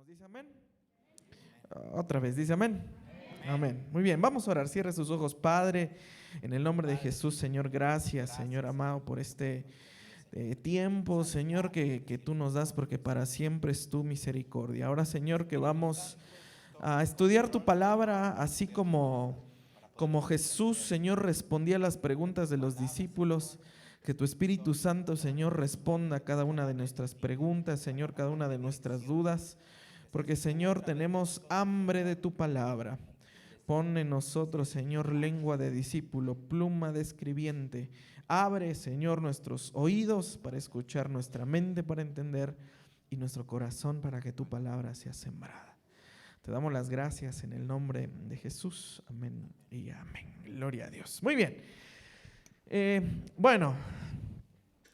Dice amén. Otra vez, dice amén. Amén. Muy bien, vamos a orar. Cierre sus ojos, Padre, en el nombre de Jesús, Señor. Gracias, Señor amado, por este tiempo, Señor, que tú nos das, porque para siempre es tu misericordia. Ahora, Señor, que vamos a estudiar tu palabra, así como Jesús, Señor, respondía a las preguntas de los discípulos. Que tu Espíritu Santo, Señor, responda a cada una de nuestras preguntas, Señor, cada una de nuestras dudas. Porque, Señor, tenemos hambre de tu palabra. Pon en nosotros, Señor, lengua de discípulo, pluma de escribiente. Abre, Señor, nuestros oídos para escuchar, nuestra mente para entender y nuestro corazón para que tu palabra sea sembrada. Te damos las gracias en el nombre de Jesús. Amén y amén. Gloria a Dios. Muy bien. Bueno,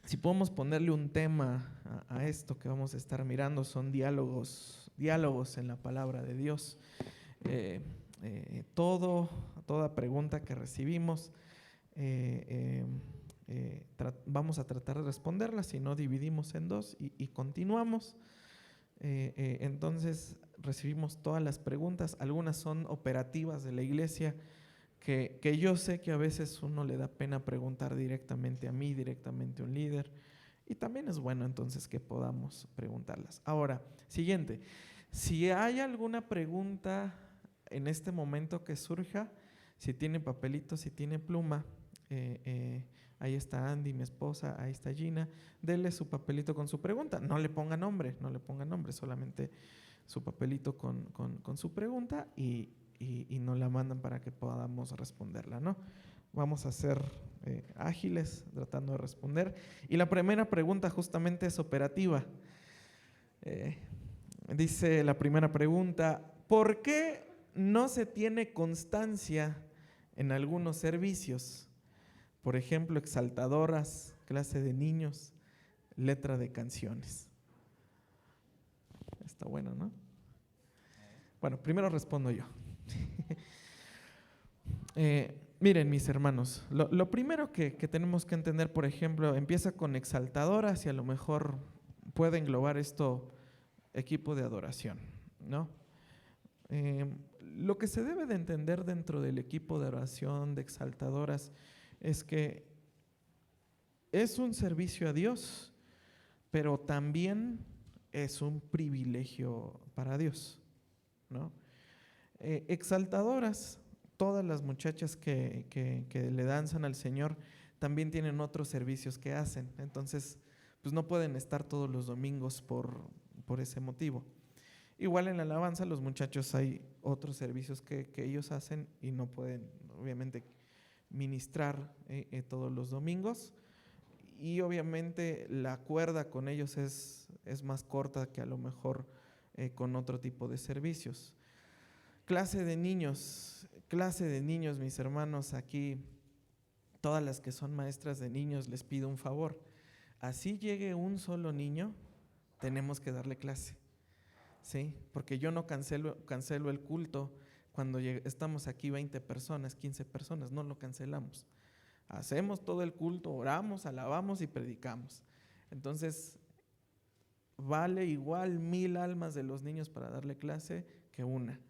si podemos ponerle un tema a esto que vamos a estar mirando, son diálogos en la palabra de Dios. Toda pregunta que recibimos, vamos a tratar de responderla, si no dividimos en dos y continuamos. Entonces recibimos todas las preguntas, algunas son operativas de la iglesia, que yo sé que a veces uno le da pena preguntar directamente a mí, directamente a un líder, y también es bueno entonces que podamos preguntarlas. Ahora, siguiente, si hay alguna pregunta en este momento que surja, si tiene papelito, si tiene pluma, ahí está Andy, mi esposa, ahí está Gina, dele su papelito con su pregunta, no le ponga nombre, solamente su papelito con su pregunta y nos la mandan para que podamos responderla, ¿no? Vamos a ser ágiles tratando de responder. Y la primera pregunta justamente es operativa. Dice la primera pregunta: ¿por qué no se tiene constancia en algunos servicios? Por ejemplo, exaltadoras, clase de niños, letra de canciones. Está bueno, ¿no? Bueno, primero respondo yo. Miren, mis hermanos, lo primero que tenemos que entender, por ejemplo, empieza con exaltadoras y a lo mejor puede englobar esto equipo de adoración, ¿no? Lo que se debe de entender dentro del equipo de adoración, de exaltadoras, es que es un servicio a Dios, pero también es un privilegio para Dios, ¿no? Exaltadoras, todas las muchachas que le danzan al Señor también tienen otros servicios que hacen, entonces pues no pueden estar todos los domingos por ese motivo. Igual en la alabanza los muchachos hay otros servicios que ellos hacen y no pueden obviamente ministrar todos los domingos, y obviamente la cuerda con ellos es más corta que a lo mejor con otro tipo de servicios. Clase de niños, mis hermanos, aquí todas las que son maestras de niños les pido un favor. Así llegue un solo niño, tenemos que darle clase, ¿sí? Porque yo no cancelo el culto cuando estamos aquí 20 personas, 15 personas, no lo cancelamos. Hacemos todo el culto, oramos, alabamos y predicamos. Entonces, vale igual 1000 almas de los niños para darle clase que una.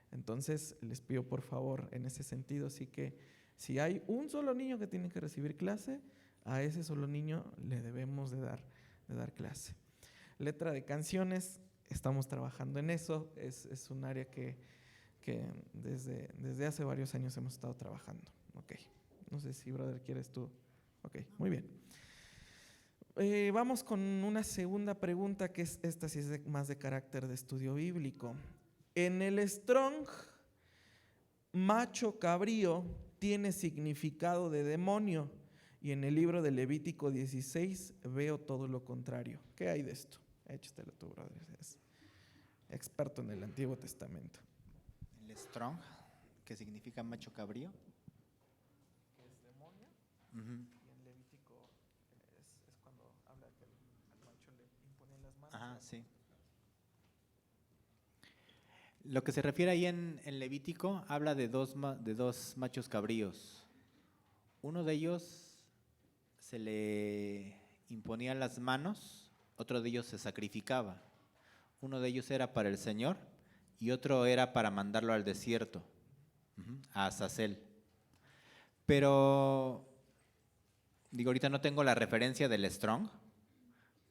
Entonces, les pido por favor, en ese sentido, sí que si hay un solo niño que tiene que recibir clase, a ese solo niño le debemos de dar clase. Letra de canciones, estamos trabajando en eso, es un área que desde hace varios años hemos estado trabajando. Ok, no sé si, brother, quieres tú. Ok, muy bien. Vamos con una segunda pregunta, que esta sí es más de carácter de estudio bíblico. En el Strong, macho cabrío tiene significado de demonio, y en el libro de Levítico 16 veo todo lo contrario. ¿Qué hay de esto? Échatelo tú, brother. Es experto en el Antiguo Testamento. El Strong, que significa macho cabrío. Que es demonio. Y en Levítico es cuando habla que al macho le imponen las manos. Ajá, sí. Lo que se refiere ahí en Levítico habla de dos machos cabríos. Uno de ellos se le imponía las manos, otro de ellos se sacrificaba. Uno de ellos era para el Señor y otro era para mandarlo al desierto, a Azazel. Pero, digo, ahorita no tengo la referencia del Strong,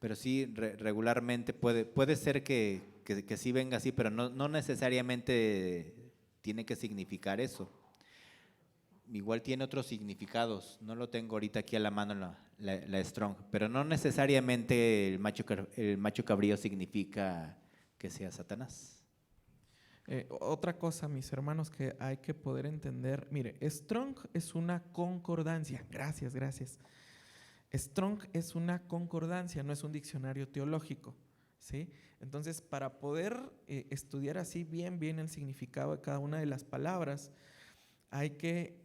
pero sí regularmente puede ser que sí venga así, pero no necesariamente tiene que significar eso. Igual tiene otros significados, no lo tengo ahorita aquí a la mano la Strong, pero no necesariamente el macho cabrío significa que sea Satanás. Otra cosa, mis hermanos, que hay que poder entender. Mire, Strong es una concordancia. Gracias, gracias. Strong es una concordancia, no es un diccionario teológico, ¿sí? Entonces, para poder estudiar así bien el significado de cada una de las palabras, hay que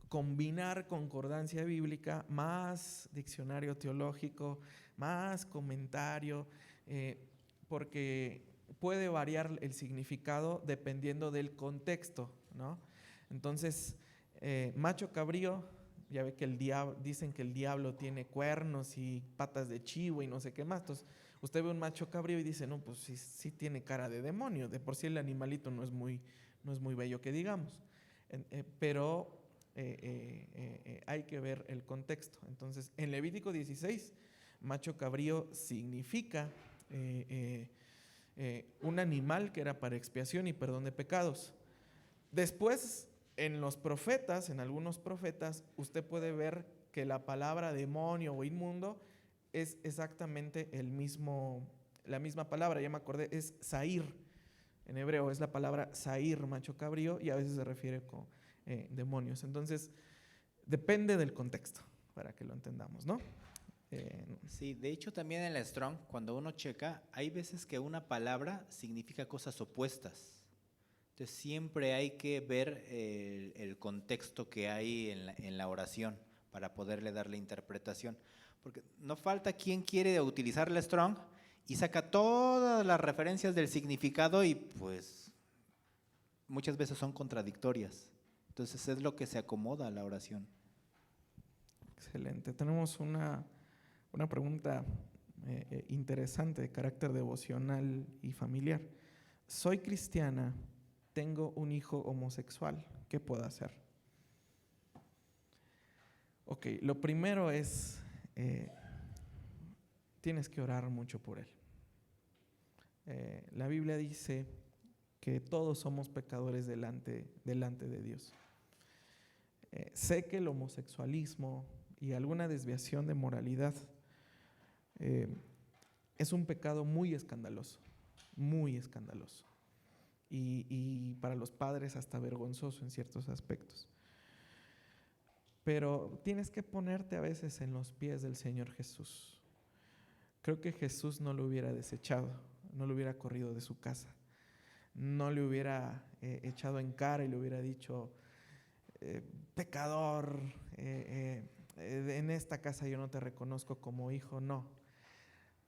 combinar concordancia bíblica más diccionario teológico, más comentario, porque puede variar el significado dependiendo del contexto, ¿no? Entonces, macho cabrío, ya ve que dicen que el diablo tiene cuernos y patas de chivo y no sé qué más. Entonces, usted ve un macho cabrío y dice, no, pues sí tiene cara de demonio. De por sí el animalito no es muy bello que digamos. Pero hay que ver el contexto. Entonces, en Levítico 16, macho cabrío significa un animal que era para expiación y perdón de pecados. Después, en los profetas, en algunos profetas, usted puede ver que la palabra demonio o inmundo es exactamente la misma palabra, ya me acordé, es Zair. En hebreo es la palabra Zair, macho cabrío, y a veces se refiere con demonios. Entonces, depende del contexto, para que lo entendamos, ¿no? Sí, de hecho también en la Strong, cuando uno checa, hay veces que una palabra significa cosas opuestas. Entonces siempre hay que ver el contexto que hay en la oración para poderle dar la interpretación. Porque no falta quien quiere utilizar la Strong y saca todas las referencias del significado y pues muchas veces son contradictorias. Entonces es lo que se acomoda a la oración. Excelente. Tenemos una pregunta interesante de carácter devocional y familiar. Soy cristiana, tengo un hijo homosexual, ¿qué puedo hacer? Ok, lo primero es, tienes que orar mucho por él. La Biblia dice que todos somos pecadores delante de Dios. Sé que el homosexualismo y alguna desviación de moralidad es un pecado muy escandaloso, y para los padres hasta vergonzoso en ciertos aspectos. Pero tienes que ponerte a veces en los pies del Señor Jesús. Creo que Jesús no lo hubiera desechado, no lo hubiera corrido de su casa, no le hubiera echado en cara y le hubiera dicho, pecador, en esta casa yo no te reconozco como hijo. No,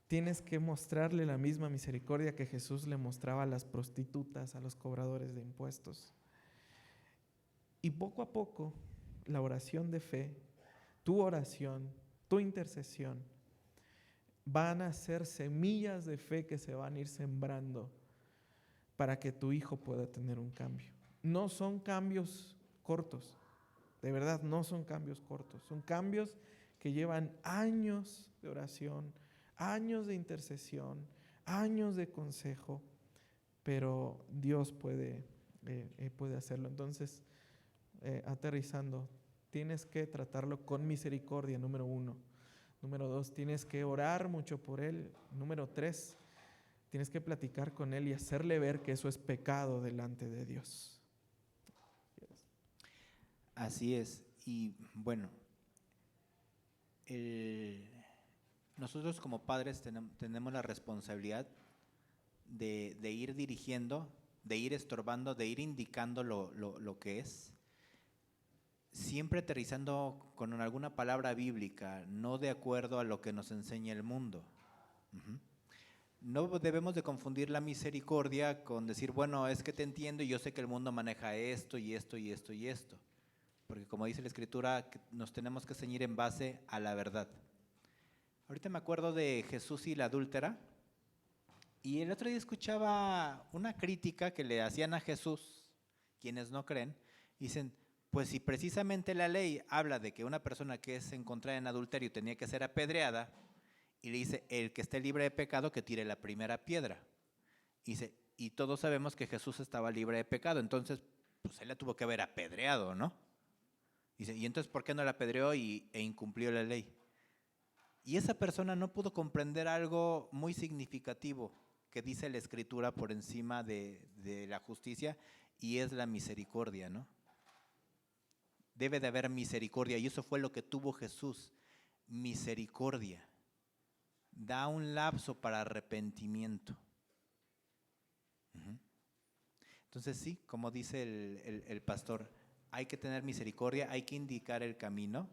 tienes que mostrarle la misma misericordia que Jesús le mostraba a las prostitutas, a los cobradores de impuestos. Y poco a poco, la oración de fe, tu oración, tu intercesión, van a ser semillas de fe que se van a ir sembrando para que tu hijo pueda tener un cambio. No son cambios cortos, de verdad, no son cambios cortos, son cambios que llevan años de oración, años de intercesión, años de consejo, pero Dios puede hacerlo. Entonces, aterrizando, tienes que tratarlo con misericordia, número 1. Número 2, tienes que orar mucho por él. Número 3, tienes que platicar con él y hacerle ver que eso es pecado delante de Dios. Así es. Y bueno, nosotros como padres tenemos la responsabilidad de ir dirigiendo, de ir estorbando, de ir indicando lo que es. Siempre aterrizando con alguna palabra bíblica, no de acuerdo a lo que nos enseña el mundo. No debemos de confundir la misericordia con decir, bueno, es que te entiendo y yo sé que el mundo maneja esto y esto y esto y esto. Porque como dice la Escritura, nos tenemos que ceñir en base a la verdad. Ahorita me acuerdo de Jesús y la adúltera. Y el otro día escuchaba una crítica que le hacían a Jesús, quienes no creen, dicen, pues si precisamente la ley habla de que una persona que es encontrada en adulterio tenía que ser apedreada, y le dice, el que esté libre de pecado que tire la primera piedra. Y dice, y todos sabemos que Jesús estaba libre de pecado, entonces pues él la tuvo que haber apedreado, ¿no? Dice, y entonces ¿por qué no la apedreó e incumplió la ley? Y esa persona no pudo comprender algo muy significativo que dice la Escritura por encima de la justicia, y es la misericordia, ¿no? Debe de haber misericordia, y eso fue lo que tuvo Jesús, misericordia. Da un lapso para arrepentimiento. Entonces sí, como dice el pastor, hay que tener misericordia, hay que indicar el camino,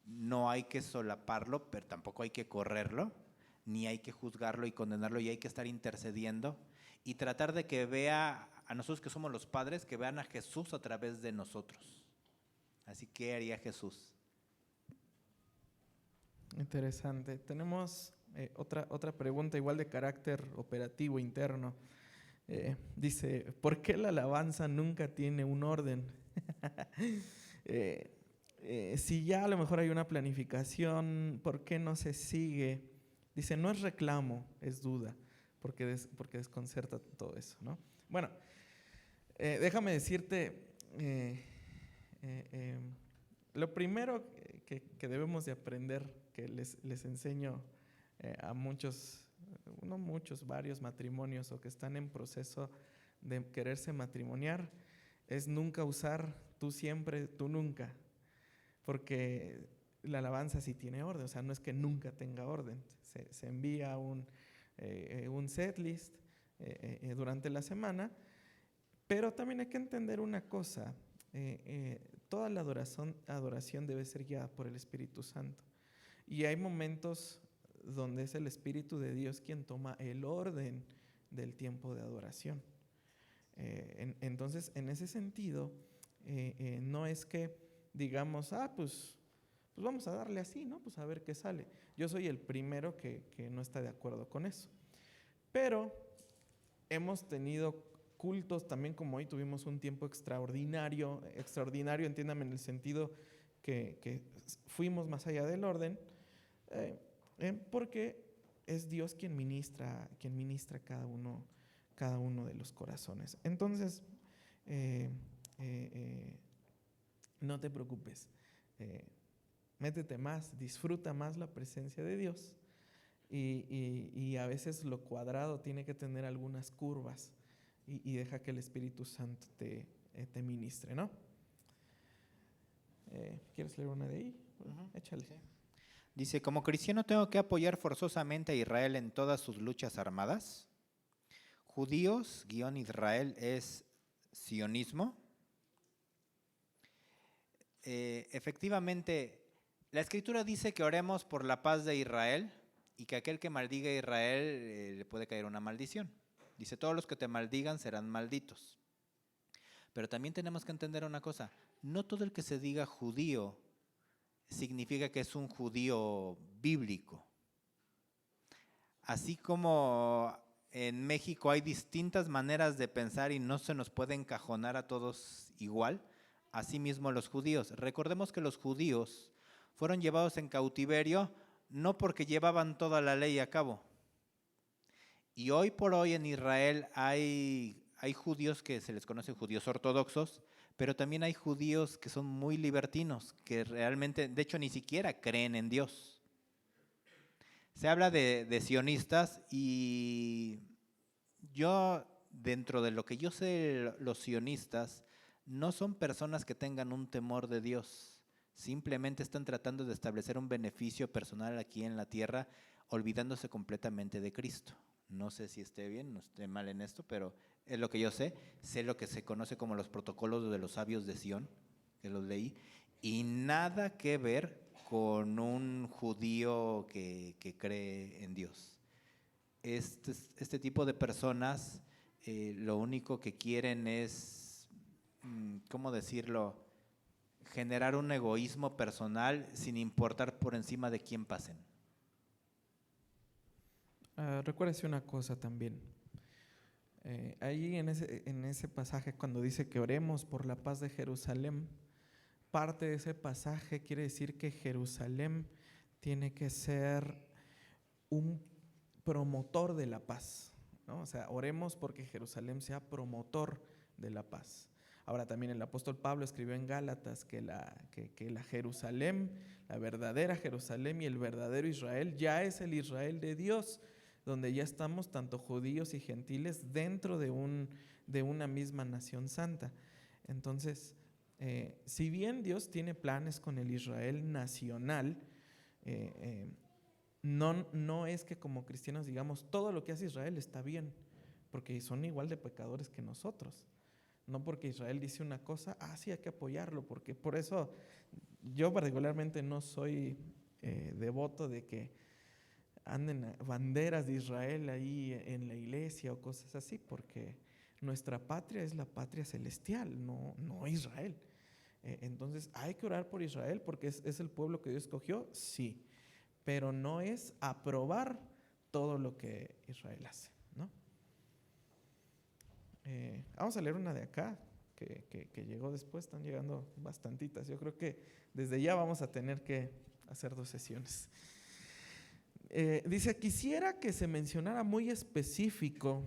no hay que solaparlo, pero tampoco hay que correrlo, ni hay que juzgarlo y condenarlo, y hay que estar intercediendo y tratar de que vea a nosotros que somos los padres, que vean a Jesús a través de nosotros. Así que, ¿qué haría Jesús? Interesante. Tenemos otra pregunta igual de carácter operativo interno. Dice, ¿por qué la alabanza nunca tiene un orden? Si ya a lo mejor hay una planificación, ¿por qué no se sigue? Dice, no es reclamo, es duda, porque desconcerta todo eso, ¿no? Bueno, déjame decirte, lo primero que debemos de aprender, que les enseño a muchos, varios matrimonios o que están en proceso de quererse matrimoniar, es nunca usar tú siempre, tú nunca, porque la alabanza sí tiene orden, o sea, no es que nunca tenga orden, se envía un setlist durante la semana, pero también hay que entender una cosa, toda la adoración debe ser guiada por el Espíritu Santo, y hay momentos donde es el Espíritu de Dios quien toma el orden del tiempo de adoración. Entonces, en ese sentido, no es que digamos, pues vamos a darle así, ¿no? Pues a ver qué sale. Yo soy el primero que no está de acuerdo con eso. Pero hemos tenido cultos también, como hoy tuvimos un tiempo extraordinario, entiéndame en el sentido que fuimos más allá del orden, porque es Dios quien ministra cada uno de los corazones. Entonces, no te preocupes, métete más, disfruta más la presencia de Dios, y a veces lo cuadrado tiene que tener algunas curvas, y deja que el Espíritu Santo te ministre, ¿no? ¿Quieres leer una de ahí? Bueno, échale. Sí. Dice, como cristiano tengo que apoyar forzosamente a Israel en todas sus luchas armadas. Judíos, Israel es sionismo. Efectivamente, la Escritura dice que oremos por la paz de Israel y que aquel que maldiga a Israel le puede caer una maldición. Dice, todos los que te maldigan serán malditos. Pero también tenemos que entender una cosa, no todo el que se diga judío significa que es un judío bíblico. Así como en México hay distintas maneras de pensar y no se nos puede encajonar a todos igual, así mismo los judíos. Recordemos que los judíos fueron llevados en cautiverio no porque llevaban toda la ley a cabo. Y hoy por hoy en Israel hay judíos que se les conoce judíos ortodoxos, pero también hay judíos que son muy libertinos, que realmente, de hecho, ni siquiera creen en Dios. Se habla de sionistas y yo, dentro de lo que yo sé, los sionistas no son personas que tengan un temor de Dios. Simplemente están tratando de establecer un beneficio personal aquí en la tierra, olvidándose completamente de Cristo. No sé si esté bien, no esté mal en esto, pero es lo que yo sé. Sé lo que se conoce como los protocolos de los sabios de Sión, que los leí, y nada que ver con un judío que cree en Dios. Este tipo de personas lo único que quieren es, ¿cómo decirlo?, generar un egoísmo personal sin importar por encima de quién pasen. Recuérdese una cosa también. Ahí en ese pasaje, cuando dice que oremos por la paz de Jerusalén, parte de ese pasaje quiere decir que Jerusalén tiene que ser un promotor de la paz, ¿no? O sea, oremos porque Jerusalén sea promotor de la paz. Ahora también el apóstol Pablo escribió en Gálatas que la Jerusalén, la verdadera Jerusalén y el verdadero Israel ya es el Israel de Dios, donde ya estamos tanto judíos y gentiles dentro de una misma nación santa. Entonces, si bien Dios tiene planes con el Israel nacional, no es que como cristianos digamos todo lo que hace Israel está bien, porque son igual de pecadores que nosotros. No porque Israel dice una cosa, sí hay que apoyarlo, porque por eso yo particularmente no soy devoto de que anden banderas de Israel ahí en la iglesia o cosas así, porque nuestra patria es la patria celestial, no Israel. Entonces hay que orar por Israel porque es el pueblo que Dios escogió, sí, pero no es aprobar todo lo que Israel hace, ¿no? Vamos a leer una de acá que llegó después, están llegando bastantitas. Yo creo que desde ya vamos a tener que hacer 2 sesiones. Dice, quisiera que se mencionara muy específico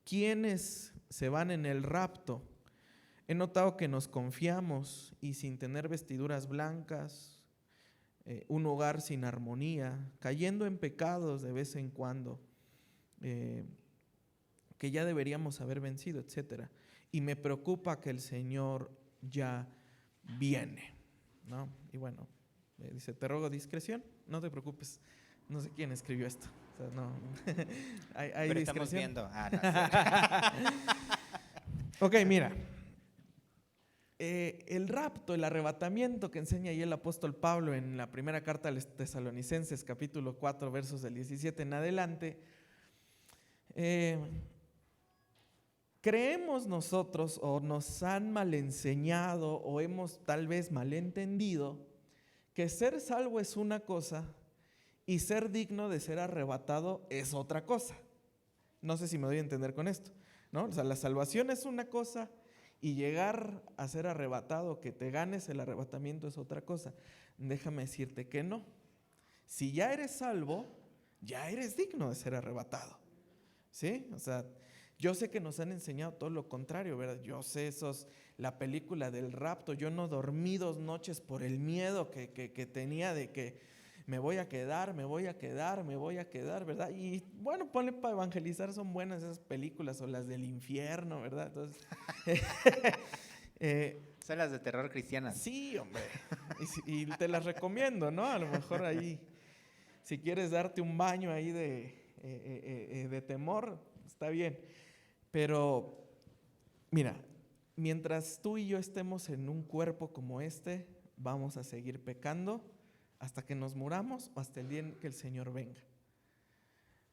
quiénes se van en el rapto. He notado que nos confiamos y sin tener vestiduras blancas, un hogar sin armonía, cayendo en pecados de vez en cuando, que ya deberíamos haber vencido, etcétera. Y me preocupa que el Señor ya viene, ¿no? Y bueno, dice, te ruego discreción, no te preocupes. No sé quién escribió esto. O sea, no. hay Pero discreción. estamos viendo. Ok, mira. El rapto, el arrebatamiento que enseña ahí el apóstol Pablo en la primera carta a los Tesalonicenses, capítulo 4, versos del 17 en adelante. Creemos nosotros, o nos han mal enseñado, o hemos tal vez malentendido, que ser salvo es una cosa y ser digno de ser arrebatado es otra cosa. No sé si me doy a entender con esto, ¿no? O sea, la salvación es una cosa y llegar a ser arrebatado, que te ganes el arrebatamiento es otra cosa. Déjame decirte que no. Si ya eres salvo, ya eres digno de ser arrebatado, ¿sí? O sea, yo sé que nos han enseñado todo lo contrario, ¿verdad? Yo sé la película del rapto, yo no dormí 2 noches por el miedo que tenía de que me voy a quedar, ¿verdad? Y bueno, ponle para evangelizar, son buenas esas películas, o las del infierno, ¿verdad? Entonces, son las de terror cristianas. Sí, hombre, y te las recomiendo, ¿no? A lo mejor ahí, si quieres darte un baño ahí de temor, está bien. Pero, mira, mientras tú y yo estemos en un cuerpo como este, vamos a seguir pecando hasta que nos muramos o hasta el día en que el Señor venga.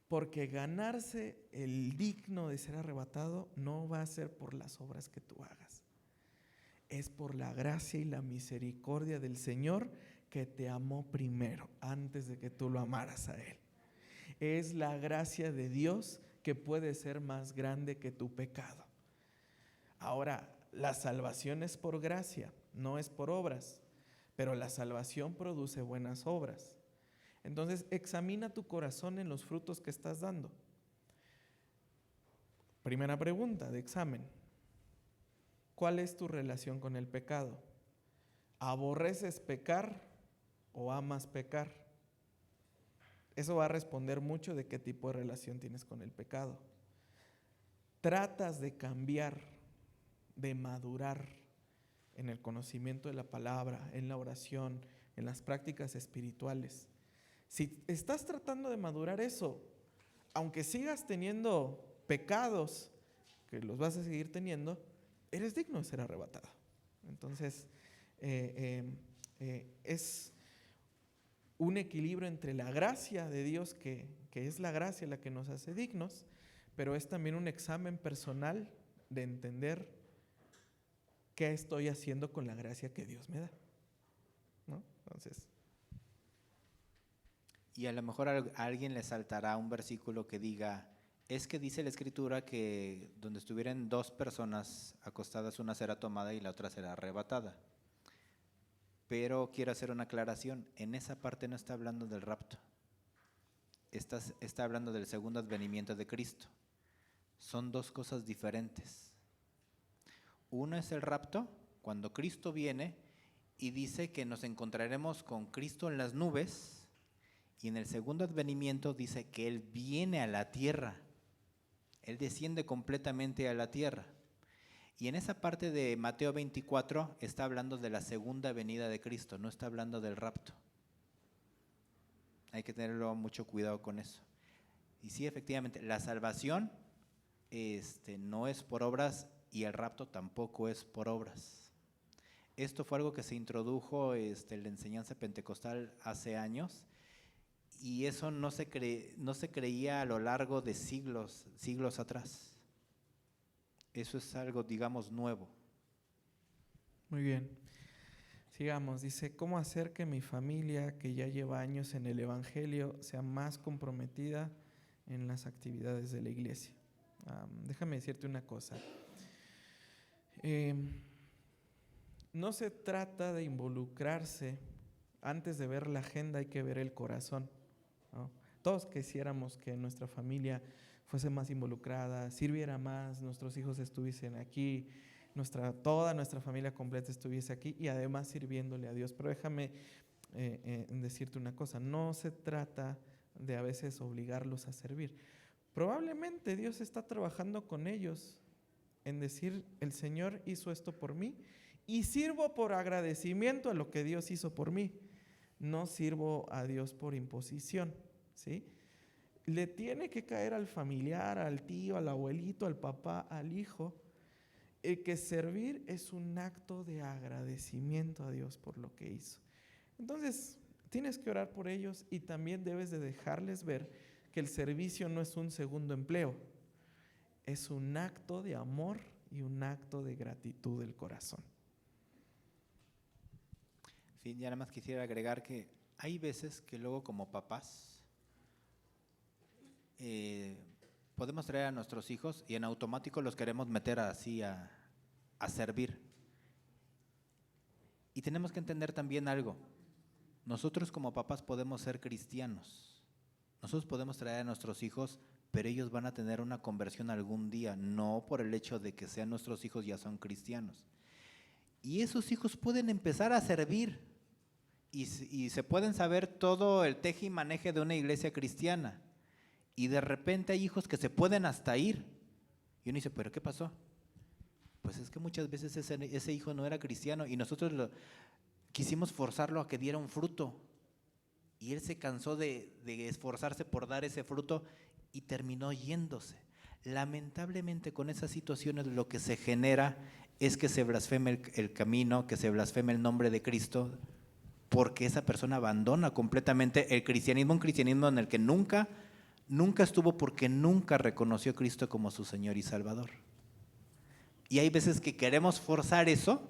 Porque ganarse el digno de ser arrebatado no va a ser por las obras que tú hagas. Es por la gracia y la misericordia del Señor que te amó primero, antes de que tú lo amaras a Él. Es la gracia de Dios que puede ser más grande que tu pecado. Ahora, la salvación es por gracia, no es por obras, pero la salvación produce buenas obras. Entonces, examina tu corazón en los frutos que estás dando. Primera pregunta de examen. ¿Cuál es tu relación con el pecado? ¿Aborreces pecar o amas pecar? Eso va a responder mucho de qué tipo de relación tienes con el pecado. ¿Tratas de cambiar, de madurar en el conocimiento de la palabra, en la oración, en las prácticas espirituales? Si estás tratando de madurar eso, aunque sigas teniendo pecados, que los vas a seguir teniendo, eres digno de ser arrebatado. Entonces, es un equilibrio entre la gracia de Dios, que es la gracia la que nos hace dignos, pero es también un examen personal de entender qué estoy haciendo con la gracia que Dios me da, ¿no? Entonces, Y a lo mejor a alguien le saltará un versículo que diga, es que dice la Escritura que donde estuvieran dos personas acostadas, una será tomada y la otra será arrebatada. Pero quiero hacer una aclaración, en esa parte no está hablando del rapto, está hablando del segundo advenimiento de Cristo. Son dos cosas diferentes. Uno es el rapto, cuando Cristo viene y dice que nos encontraremos con Cristo en las nubes, y en el segundo advenimiento dice que Él viene a la tierra, Él desciende completamente a la tierra. Y en esa parte de Mateo 24 está hablando de la segunda venida de Cristo, no está hablando del rapto. Hay que tenerlo mucho cuidado con eso. Y sí, efectivamente, la salvación no es por obras y el rapto tampoco es por obras. Esto fue algo que se introdujo en la enseñanza pentecostal hace años, y eso no se creía a lo largo de siglos atrás. Eso es algo, digamos, nuevo. Muy bien. Sigamos. Dice, ¿cómo hacer que mi familia, que ya lleva años en el Evangelio, sea más comprometida en las actividades de la iglesia? Déjame decirte una cosa. No se trata de involucrarse. Antes de ver la agenda hay que ver el corazón, ¿no? Todos quisiéramos que nuestra familia fuese más involucrada, sirviera más, nuestros hijos estuviesen aquí, toda nuestra familia completa estuviese aquí y además sirviéndole a Dios. Pero déjame decirte una cosa, no se trata de a veces obligarlos a servir. Probablemente Dios está trabajando con ellos en decir, el Señor hizo esto por mí y sirvo por agradecimiento a lo que Dios hizo por mí. No sirvo a Dios por imposición, ¿sí? Le tiene que caer al familiar, al tío, al abuelito, al papá, al hijo, que servir es un acto de agradecimiento a Dios por lo que hizo. Entonces, tienes que orar por ellos y también debes de dejarles ver que el servicio no es un segundo empleo, es un acto de amor y un acto de gratitud del corazón. Sí, ya nada más quisiera agregar que hay veces que luego como papás podemos traer a nuestros hijos y en automático los queremos meter así a servir. Y tenemos que entender también algo. Nosotros como papás podemos ser cristianos. Nosotros podemos traer a nuestros hijos, pero ellos van a tener una conversión algún día, no por el hecho de que sean nuestros hijos ya son cristianos. Y esos hijos pueden empezar a servir y se pueden saber todo el teje y maneje de una iglesia cristiana. Y de repente hay hijos que se pueden hasta ir. Y uno dice, ¿pero qué pasó? Pues es que muchas veces ese hijo no era cristiano y nosotros quisimos forzarlo a que diera un fruto. Y él se cansó de esforzarse por dar ese fruto y terminó yéndose. Lamentablemente con esas situaciones lo que se genera es que se blasfeme el camino, que se blasfeme el nombre de Cristo, porque esa persona abandona completamente el cristianismo, un cristianismo en el que nunca estuvo porque nunca reconoció a Cristo como su Señor y Salvador. Y hay veces que queremos forzar eso,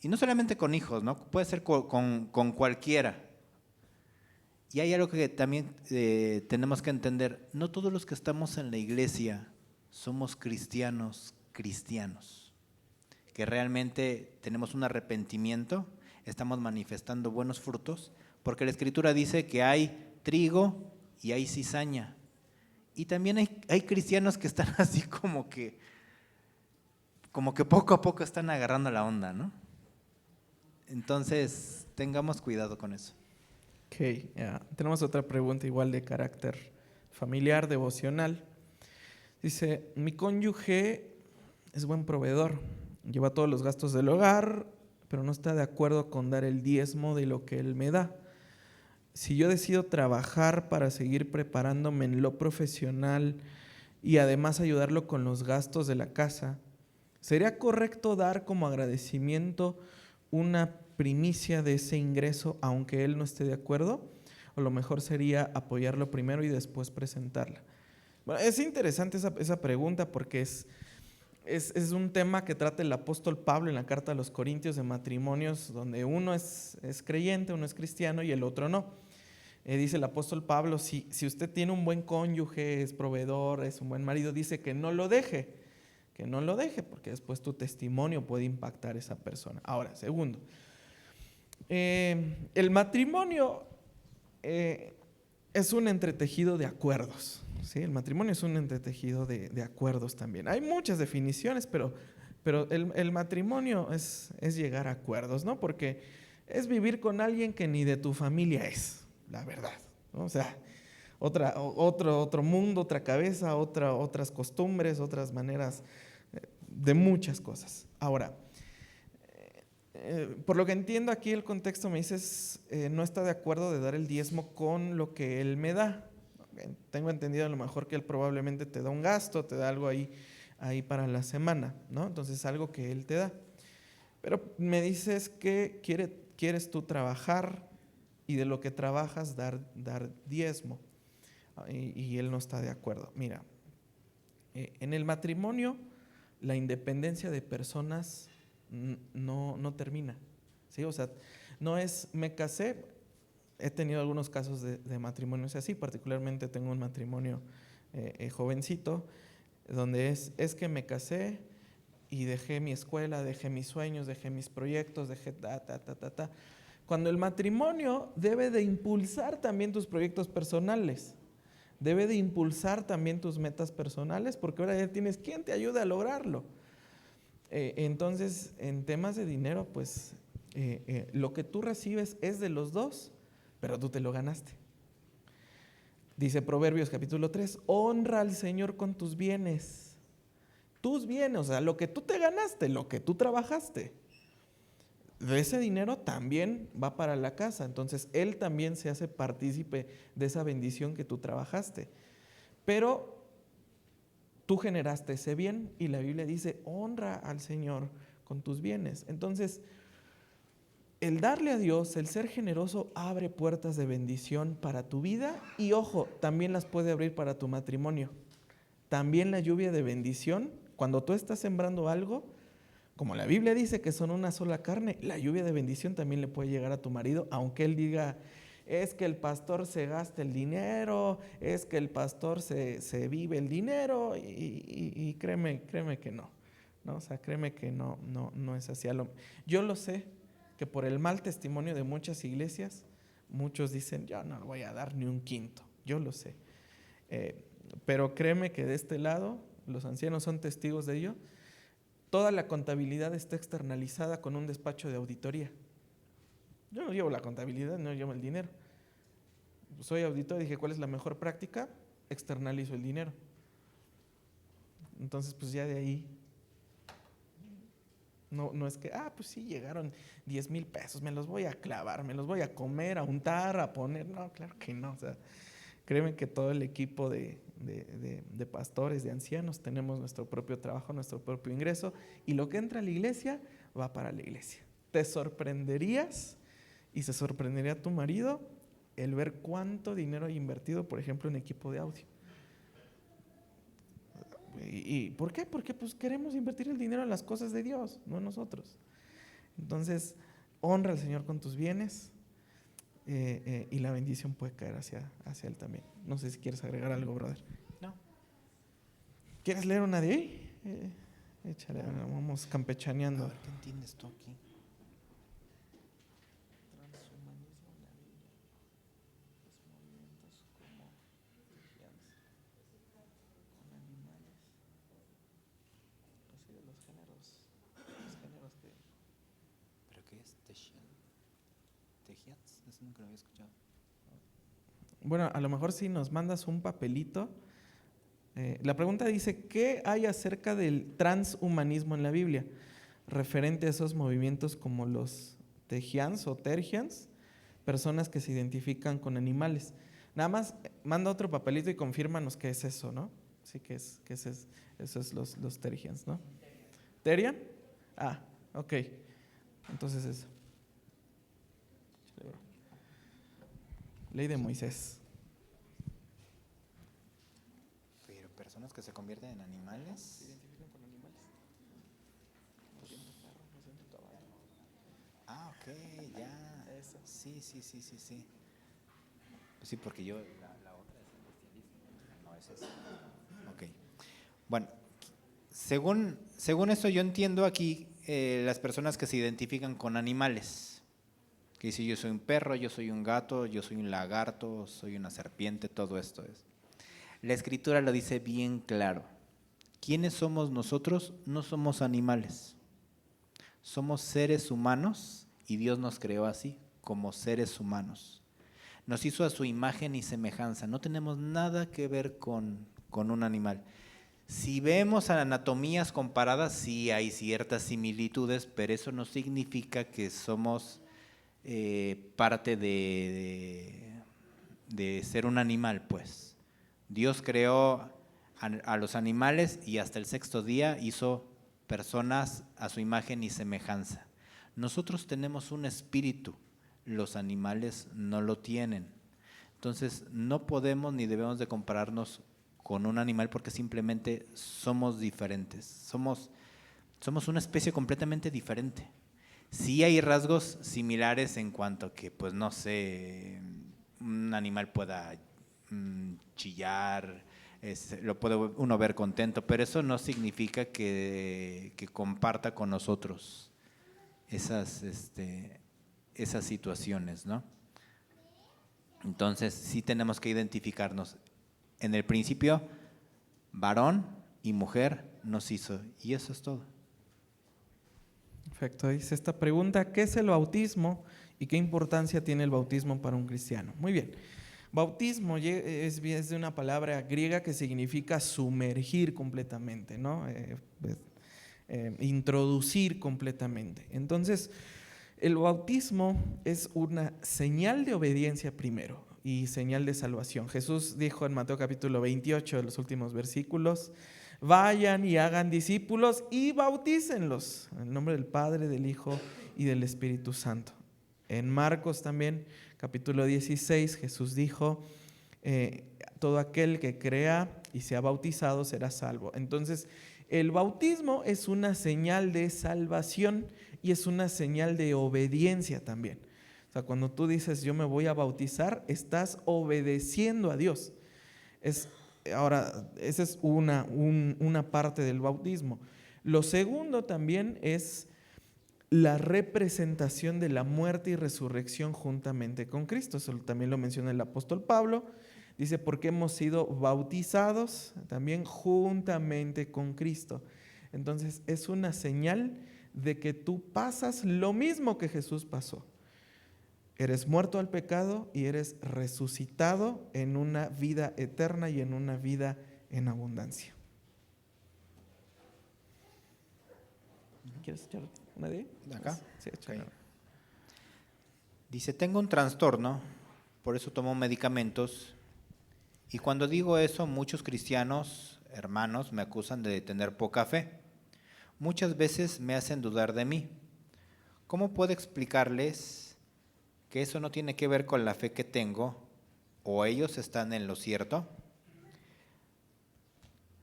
y no solamente con hijos, ¿no? Puede ser con cualquiera. Y hay algo que también tenemos que entender, no todos los que estamos en la iglesia somos cristianos, que realmente tenemos un arrepentimiento, estamos manifestando buenos frutos, porque la Escritura dice que hay trigo y hay cizaña. Y también hay cristianos que están así como que poco a poco están agarrando la onda, ¿no? Entonces, tengamos cuidado con eso. Ok, tenemos otra pregunta igual de carácter familiar, devocional. Dice, mi cónyuge es buen proveedor, lleva todos los gastos del hogar, pero no está de acuerdo con dar el diezmo de lo que él me da. Si yo decido trabajar para seguir preparándome en lo profesional y además ayudarlo con los gastos de la casa, ¿sería correcto dar como agradecimiento una primicia de ese ingreso aunque él no esté de acuerdo? O lo mejor sería apoyarlo primero y después presentarla. Bueno, es interesante esa pregunta porque es un tema que trata el apóstol Pablo en la carta a los Corintios de matrimonios, donde uno es creyente, uno es cristiano y el otro no. Dice el apóstol Pablo, si usted tiene un buen cónyuge, es proveedor, es un buen marido, dice que no lo deje, porque después tu testimonio puede impactar a esa persona. Ahora, segundo, el matrimonio es un entretejido de acuerdos, ¿sí? El matrimonio es un entretejido de acuerdos también. Hay muchas definiciones, pero el matrimonio es llegar a acuerdos, ¿no? Porque es vivir con alguien que ni de tu familia es, la verdad, ¿no? O sea, otro mundo, otra cabeza, otras costumbres, otras maneras de muchas cosas. Ahora, por lo que entiendo aquí el contexto me dices, no está de acuerdo de dar el diezmo con lo que él me da. Tengo entendido a lo mejor que él probablemente te da un gasto, te da algo ahí para la semana, ¿no? Entonces algo que él te da. Pero me dices que quieres tú trabajar y de lo que trabajas dar diezmo. Y él no está de acuerdo. Mira, en el matrimonio la independencia de personas no termina, ¿sí? O sea, no es, me casé, he tenido algunos casos de matrimonios así, particularmente tengo un matrimonio jovencito, donde es que me casé y dejé mi escuela, dejé mis sueños, dejé mis proyectos, dejé ta. Cuando el matrimonio debe de impulsar también tus proyectos personales, debe de impulsar también tus metas personales, porque ahora ya tienes quien te ayude a lograrlo. Entonces, en temas de dinero, pues lo que tú recibes es de los dos, pero tú te lo ganaste. Dice Proverbios capítulo 3, honra al Señor con tus bienes. Tus bienes, o sea, lo que tú te ganaste, lo que tú trabajaste. De ese dinero también va para la casa. Entonces, Él también se hace partícipe de esa bendición que tú trabajaste. Pero tú generaste ese bien y la Biblia dice, honra al Señor con tus bienes. Entonces, el darle a Dios, el ser generoso, abre puertas de bendición para tu vida y, ojo, también las puede abrir para tu matrimonio. También la lluvia de bendición, cuando tú estás sembrando algo, como la Biblia dice que son una sola carne, la lluvia de bendición también le puede llegar a tu marido, aunque él diga, es que el pastor se gasta el dinero, es que el pastor se vive el dinero, y créeme que no, ¿no? O sea, créeme que no es así. Yo lo sé, que por el mal testimonio de muchas iglesias, muchos dicen, yo no voy a dar ni un quinto, yo lo sé. Pero créeme que de este lado, los ancianos son testigos de ello, toda la contabilidad está externalizada con un despacho de auditoría. Yo no llevo la contabilidad, no llevo el dinero. Soy auditor y dije, ¿cuál es la mejor práctica? Externalizo el dinero. Entonces, pues ya de ahí, no es que, pues sí, llegaron 10,000 pesos, me los voy a clavar, me los voy a comer, a untar, a poner. No, claro que no. O sea, créeme que todo el equipo de pastores, de ancianos, tenemos nuestro propio trabajo, nuestro propio ingreso, y lo que entra a la iglesia va para la iglesia. Te sorprenderías, y se sorprendería tu marido, el ver cuánto dinero hay invertido, por ejemplo, en equipo de audio. ¿Y por qué? Porque pues queremos invertir el dinero en las cosas de Dios, no nosotros. Entonces, honra al Señor con tus bienes, y la bendición puede caer hacia Él también. No sé si quieres agregar algo, brother. No. ¿Quieres leer una de ahí? Échale, vamos campechaneando. A ver, ¿qué entiendes tú aquí? Transhumanismo en la Biblia. Los movimientos como con animales. Así de los géneros que... ¿Pero qué es? ¿Tejiats? Eso nunca lo había escuchado. Bueno, a lo mejor si nos mandas un papelito. La pregunta dice, ¿qué hay acerca del transhumanismo en la Biblia? Referente a esos movimientos como los tejians o tergians, personas que se identifican con animales. Nada más manda otro papelito y confírmanos qué es eso, ¿no? Sí, que es eso es los tergians, ¿no? ¿Terian? Ok. Entonces eso. Ley de Moisés. Pero personas que se convierten en animales. Se identifican con animales. No siento perro, no siento caballo. Ok, ya. Eso. Sí. Sí, porque yo, la otra es el cristianismo. No, es esa. Ok. Bueno, según esto yo entiendo aquí las personas que se identifican con animales. Que dice yo soy un perro, yo soy un gato, yo soy un lagarto, soy una serpiente, todo esto es. La Escritura lo dice bien claro. ¿Quiénes somos nosotros? No somos animales. Somos seres humanos y Dios nos creó así, como seres humanos. Nos hizo a su imagen y semejanza. No tenemos nada que ver con un animal. Si vemos anatomías comparadas, sí hay ciertas similitudes, pero eso no significa que somos parte de ser un animal, pues. Dios creó a los animales y hasta el sexto día hizo personas a su imagen y semejanza. Nosotros tenemos un espíritu, los animales no lo tienen. Entonces no podemos ni debemos de compararnos con un animal porque simplemente somos diferentes. Somos una especie completamente diferente. Sí hay rasgos similares en cuanto a que, pues no sé, un animal pueda chillar, lo puede uno ver contento, pero eso no significa que comparta con nosotros esas situaciones, ¿no? Entonces sí tenemos que identificarnos. En el principio, varón y mujer nos hizo, y eso es todo. Perfecto, dice esta pregunta, ¿qué es el bautismo y qué importancia tiene el bautismo para un cristiano? Muy bien, bautismo es de una palabra griega que significa sumergir completamente, ¿no? Introducir completamente. Entonces, el bautismo es una señal de obediencia primero y señal de salvación. Jesús dijo en Mateo capítulo 28, de los últimos versículos, vayan y hagan discípulos y bautícenlos en el nombre del Padre, del Hijo y del Espíritu Santo. En Marcos también, capítulo 16, Jesús dijo, todo aquel que crea y sea bautizado será salvo. Entonces, el bautismo es una señal de salvación y es una señal de obediencia también. O sea, cuando tú dices yo me voy a bautizar, estás obedeciendo a Dios. Ahora, esa es una parte del bautismo. Lo segundo también es la representación de la muerte y resurrección juntamente con Cristo. Eso también lo menciona el apóstol Pablo. Dice, porque hemos sido bautizados también juntamente con Cristo. Entonces, es una señal de que tú pasas lo mismo que Jesús pasó. Eres muerto al pecado y eres resucitado en una vida eterna y en una vida en abundancia. ¿Quieres echar una de ahí? ¿Acá? Sí, okay. Dice, tengo un trastorno, por eso tomo medicamentos. Y cuando digo eso, muchos cristianos, hermanos, me acusan de tener poca fe. Muchas veces me hacen dudar de mí. ¿Cómo puedo explicarles que eso no tiene que ver con la fe que tengo o ellos están en lo cierto?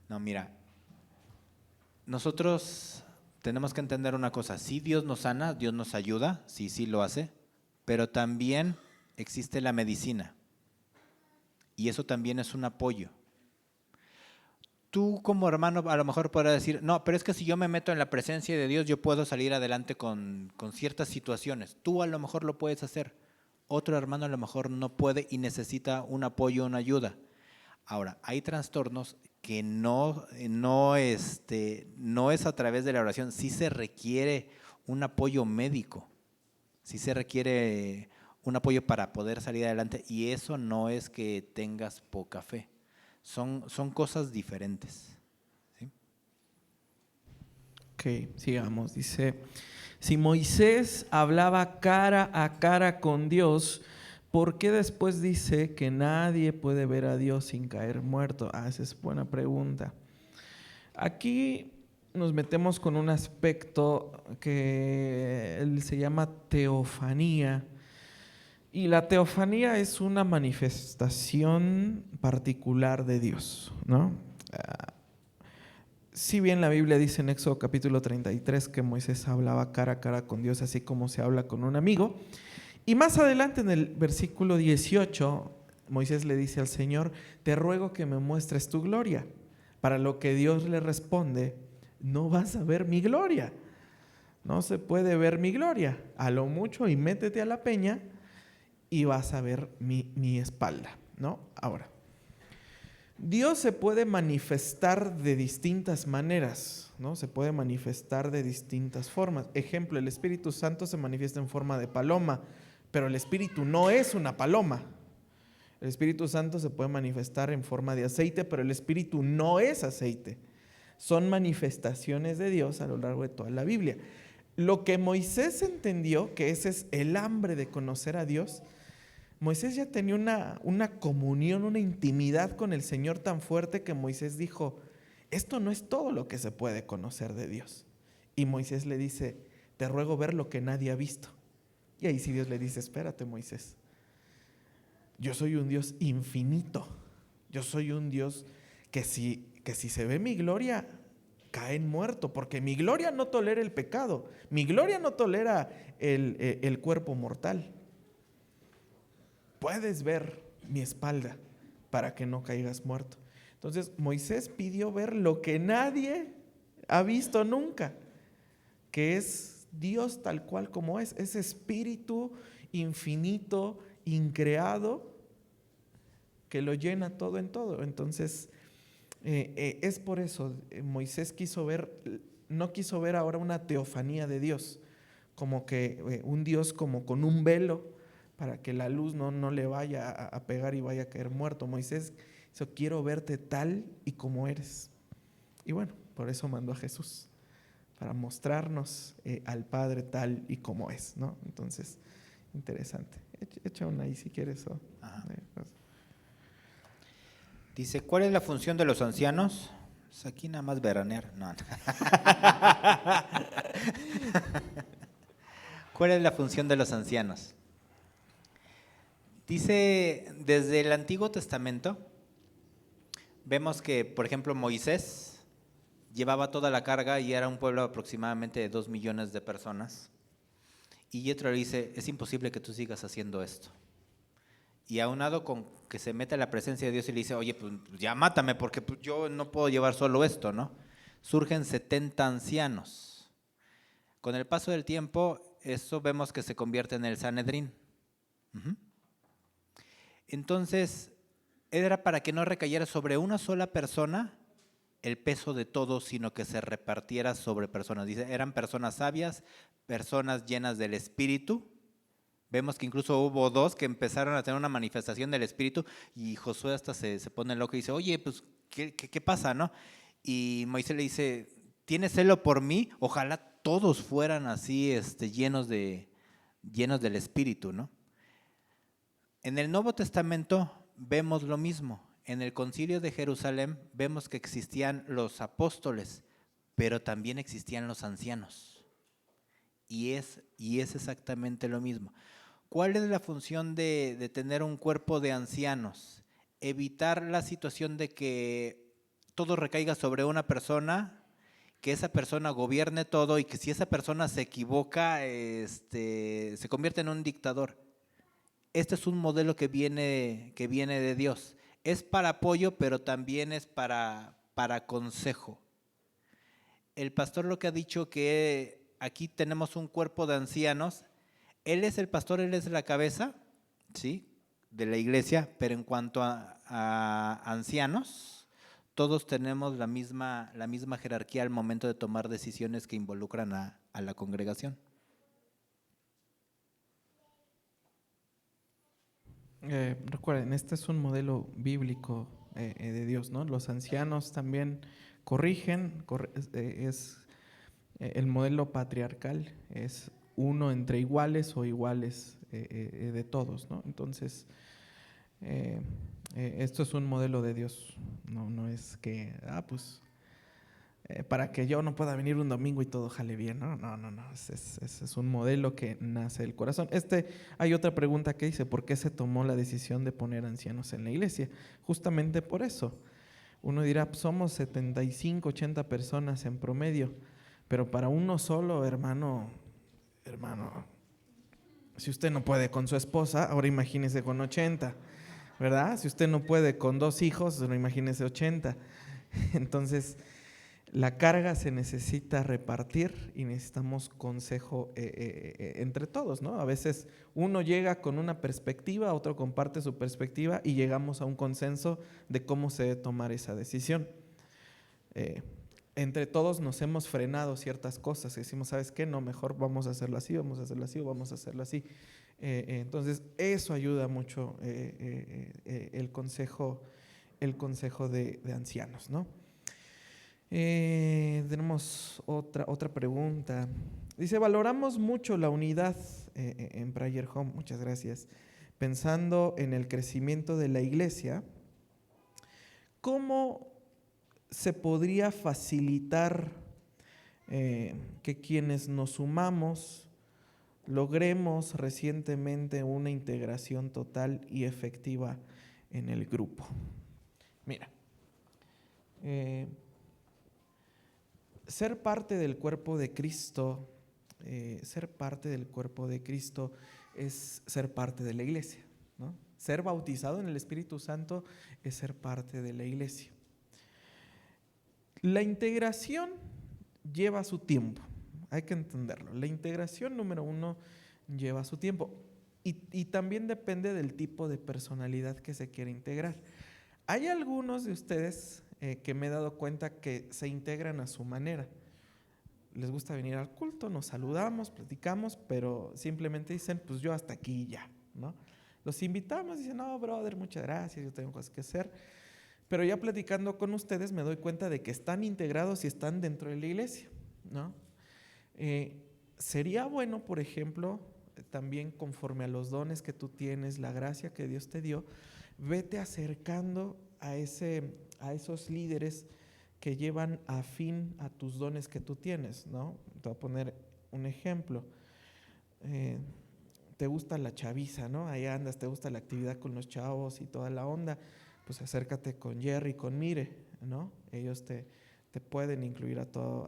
No, mira, nosotros tenemos que entender una cosa. Sí, Dios nos sana, Dios nos ayuda, sí lo hace, pero también existe la medicina y eso también es un apoyo. Tú como hermano a lo mejor podrás decir, no, pero es que si yo me meto en la presencia de Dios, yo puedo salir adelante con ciertas situaciones. Tú a lo mejor lo puedes hacer. Otro hermano a lo mejor no puede y necesita un apoyo, una ayuda. Ahora, hay trastornos que no es a través de la oración. Sí se requiere un apoyo médico. Sí se requiere un apoyo para poder salir adelante. Y eso no es que tengas poca fe. Son cosas diferentes. ¿Sí? Ok, sigamos. Dice, si Moisés hablaba cara a cara con Dios, ¿por qué después dice que nadie puede ver a Dios sin caer muerto? Esa es buena pregunta. Aquí nos metemos con un aspecto que se llama teofanía. Y la teofanía es una manifestación particular de Dios, ¿no? Si bien la Biblia dice en Éxodo capítulo 33 que Moisés hablaba cara a cara con Dios, así como se habla con un amigo, y más adelante en el versículo 18 Moisés le dice al Señor, te ruego que me muestres tu gloria. Para lo que Dios le responde, no vas a ver mi gloria. No se puede ver mi gloria. A lo mucho y métete a la peña y vas a ver mi espalda, ¿no? Ahora, Dios se puede manifestar de distintas maneras, ¿no? Se puede manifestar de distintas formas. Ejemplo, el Espíritu Santo se manifiesta en forma de paloma, pero el Espíritu no es una paloma. El Espíritu Santo se puede manifestar en forma de aceite, pero el Espíritu no es aceite. Son manifestaciones de Dios a lo largo de toda la Biblia. Lo que Moisés entendió, que ese es el hambre de conocer a Dios, Moisés ya tenía una comunión, una intimidad con el Señor tan fuerte que Moisés dijo, esto no es todo lo que se puede conocer de Dios. Y Moisés le dice, te ruego ver lo que nadie ha visto. Y ahí sí Dios le dice, espérate, Moisés, yo soy un Dios infinito, yo soy un Dios que si se ve mi gloria, caen muerto, porque mi gloria no tolera el pecado, mi gloria no tolera el cuerpo mortal. Puedes ver mi espalda para que no caigas muerto. Entonces Moisés pidió ver lo que nadie ha visto nunca, que es Dios tal cual como es, ese espíritu infinito, increado, que lo llena todo en todo. Entonces es por eso Moisés no quiso ver ahora una teofanía de Dios, como que un Dios como con un velo para que la luz no le vaya a pegar y vaya a caer muerto. Moisés dijo, quiero verte tal y como eres. Y bueno, por eso mandó a Jesús, para mostrarnos al Padre tal y como es, ¿no? Entonces, interesante. Echa una ahí si quieres. Dice, ¿cuál es la función de los ancianos? Pues aquí nada más veranear. No. ¿Cuál es la función de los ancianos? Dice, desde el Antiguo Testamento, vemos que, por ejemplo, Moisés llevaba toda la carga y era un pueblo aproximadamente de 2 millones de personas. Y Yetro le dice, es imposible que tú sigas haciendo esto. Y aunado con que se mete a la presencia de Dios y le dice, oye, pues ya mátame porque pues, yo no puedo llevar solo esto, ¿no? Surgen 70 ancianos. Con el paso del tiempo, eso vemos que se convierte en el Sanedrín. Entonces, era para que no recayera sobre una sola persona el peso de todo, sino que se repartiera sobre personas. Dice, eran personas sabias, personas llenas del Espíritu. Vemos que incluso hubo 2 que empezaron a tener una manifestación del Espíritu y Josué hasta se pone loco y dice, oye, pues, ¿qué pasa, no? Y Moisés le dice, ¿tienes celo por mí? Ojalá todos fueran así, llenos del Espíritu, ¿no? En el Nuevo Testamento vemos lo mismo. En el Concilio de Jerusalén vemos que existían los apóstoles, pero también existían los ancianos. Y es exactamente lo mismo. ¿Cuál es la función de tener un cuerpo de ancianos? Evitar la situación de que todo recaiga sobre una persona, que esa persona gobierne todo y que si esa persona se equivoca, se convierte en un dictador. Este es un modelo que viene de Dios. Es para apoyo, pero también es para consejo. El pastor lo que ha dicho que aquí tenemos un cuerpo de ancianos. Él es el pastor, él es la cabeza, ¿sí?, de la iglesia, pero en cuanto a ancianos, todos tenemos la misma jerarquía al momento de tomar decisiones que involucran a la congregación. Recuerden, este es un modelo bíblico de Dios, ¿no? Los ancianos también corrigen, es el modelo patriarcal, es uno entre iguales o iguales de todos, ¿no? Entonces, esto es un modelo de Dios, no es que, para que yo no pueda venir un domingo y todo jale bien, no, es un modelo que nace del corazón. Hay otra pregunta que dice, ¿por qué se tomó la decisión de poner ancianos en la iglesia? Justamente por eso. Uno dirá, somos 75, 80 personas en promedio, pero para uno solo, hermano, si usted no puede con su esposa, ahora imagínese con 80. ¿verdad? Si usted no puede con 2 hijos, no imagínese 80. Entonces, la carga se necesita repartir y necesitamos consejo entre todos, ¿no? A veces uno llega con una perspectiva, otro comparte su perspectiva y llegamos a un consenso de cómo se debe tomar esa decisión. Entre todos nos hemos frenado ciertas cosas y decimos, ¿sabes qué? No, mejor vamos a hacerlo así, vamos a hacerlo así o vamos a hacerlo así. Entonces, eso ayuda mucho el consejo de ancianos, ¿no? Tenemos otra pregunta. Dice, valoramos mucho la unidad en Prayer Home, muchas gracias. Pensando en el crecimiento de la iglesia, ¿cómo se podría facilitar que quienes nos sumamos logremos recientemente una integración total y efectiva en el grupo? Mira, ser parte del cuerpo de Cristo, es ser parte de la iglesia, ¿no? Ser bautizado en el Espíritu Santo es ser parte de la iglesia. La integración lleva su tiempo, hay que entenderlo. La integración, número 1, lleva su tiempo y también depende del tipo de personalidad que se quiere integrar. Hay algunos de ustedes que me he dado cuenta que se integran a su manera. Les gusta venir al culto, nos saludamos, platicamos, pero simplemente dicen, pues yo hasta aquí ya, ¿no? Los invitamos, dicen, no, brother, muchas gracias, yo tengo cosas que hacer. Pero ya platicando con ustedes me doy cuenta de que están integrados y están dentro de la iglesia, ¿no? Sería bueno, por ejemplo, también conforme a los dones que tú tienes, la gracia que Dios te dio, vete acercando a esos líderes que llevan afín a tus dones que tú tienes, ¿no? Te voy a poner un ejemplo. Te gusta la chaviza, ¿no? Ahí andas, te gusta la actividad con los chavos y toda la onda, pues acércate con Jerry, con Mire, ¿no? Ellos te pueden incluir a todo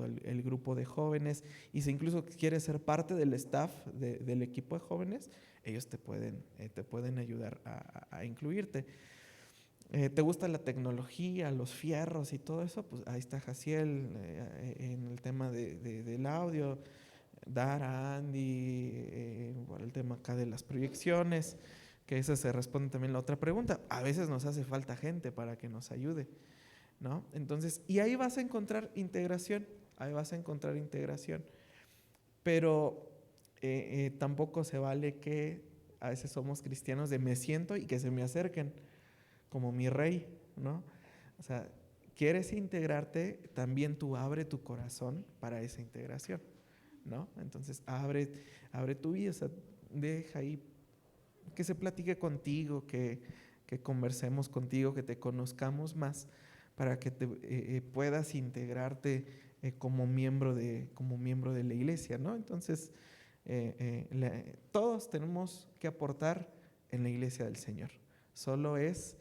el grupo de jóvenes, y si incluso quieres ser parte del staff del equipo de jóvenes, ellos te pueden ayudar a incluirte. ¿Te gusta la tecnología, los fierros y todo eso? Pues ahí está Jaciel en el tema del audio, Dara, Andy, por el tema acá de las proyecciones, que esa se responde también la otra pregunta. A veces nos hace falta gente para que nos ayude, ¿no? Entonces, y ahí vas a encontrar integración, pero tampoco se vale que a veces somos cristianos de me siento y que se me acerquen como mi rey, ¿no? O sea, quieres integrarte, también tú abre tu corazón para esa integración, ¿no? Entonces abre tu vida, o sea, deja ahí que se platique contigo, que conversemos contigo, que te conozcamos más, para que te puedas integrarte como miembro de la iglesia, ¿no? Entonces, todos tenemos que aportar en la iglesia del Señor. Solo es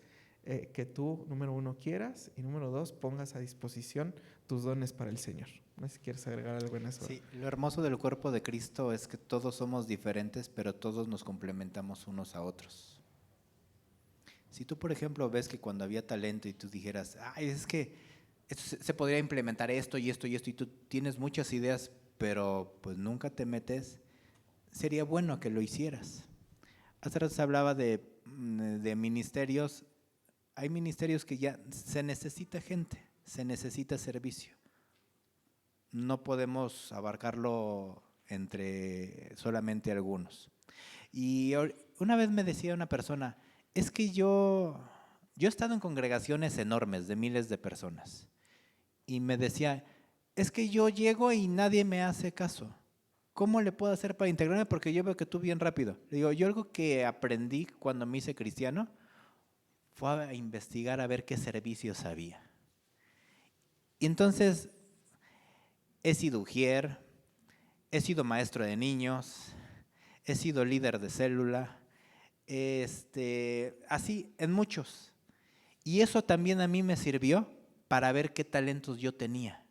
que tú, número 1, quieras, y número 2, pongas a disposición tus dones para el Señor. No sé si quieres agregar algo en eso. Sí, lo hermoso del cuerpo de Cristo es que todos somos diferentes, pero todos nos complementamos unos a otros. Si tú, por ejemplo, ves que cuando había talento y tú dijeras, ay, es que se podría implementar esto y esto y esto, y tú tienes muchas ideas, pero pues nunca te metes, sería bueno que lo hicieras. Hace rato se hablaba de ministerios. Hay ministerios que ya se necesita gente, se necesita servicio. No podemos abarcarlo entre solamente algunos. Y una vez me decía una persona, es que yo he estado en congregaciones enormes de miles de personas, y me decía, es que yo llego y nadie me hace caso. ¿Cómo le puedo hacer para integrarme? Porque yo veo que tú bien rápido. Le digo, yo algo que aprendí cuando me hice cristiano fue a investigar a ver qué servicios había. Y entonces he sido ujier, he sido maestro de niños, he sido líder de célula, así en muchos. Y eso también a mí me sirvió para ver qué talentos yo tenía.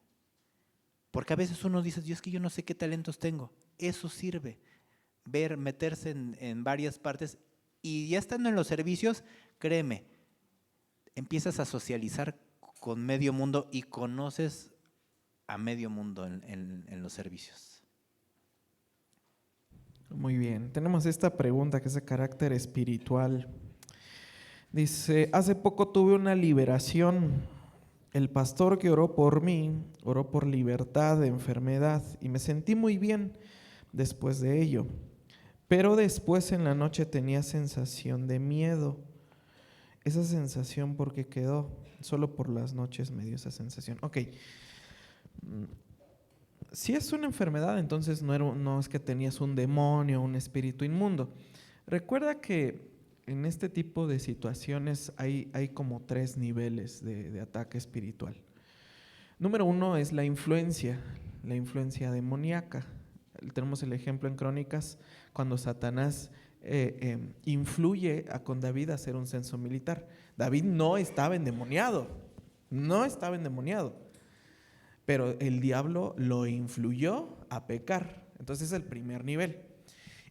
Porque a veces uno dice, Dios, que yo no sé qué talentos tengo. Eso sirve, meterse en varias partes Y ya estando en los servicios, créeme, empiezas a socializar con medio mundo y conoces a medio mundo en los servicios. Muy bien, tenemos esta pregunta que es de carácter espiritual. Dice, hace poco tuve una liberación. El pastor que oró por mí, oró por libertad de enfermedad y me sentí muy bien después de ello. Pero después en la noche tenía sensación de miedo. Esa sensación, ¿por qué quedó? Solo por las noches me dio esa sensación. Ok. Si es una enfermedad, entonces no es que tenías un demonio, un espíritu inmundo. Recuerda que en este tipo de situaciones hay como 3 niveles de ataque espiritual. Número 1 es la influencia demoníaca. Tenemos el ejemplo en Crónicas cuando Satanás influye con David a hacer un censo militar. David no estaba endemoniado, pero el diablo lo influyó a pecar. Entonces es el primer nivel.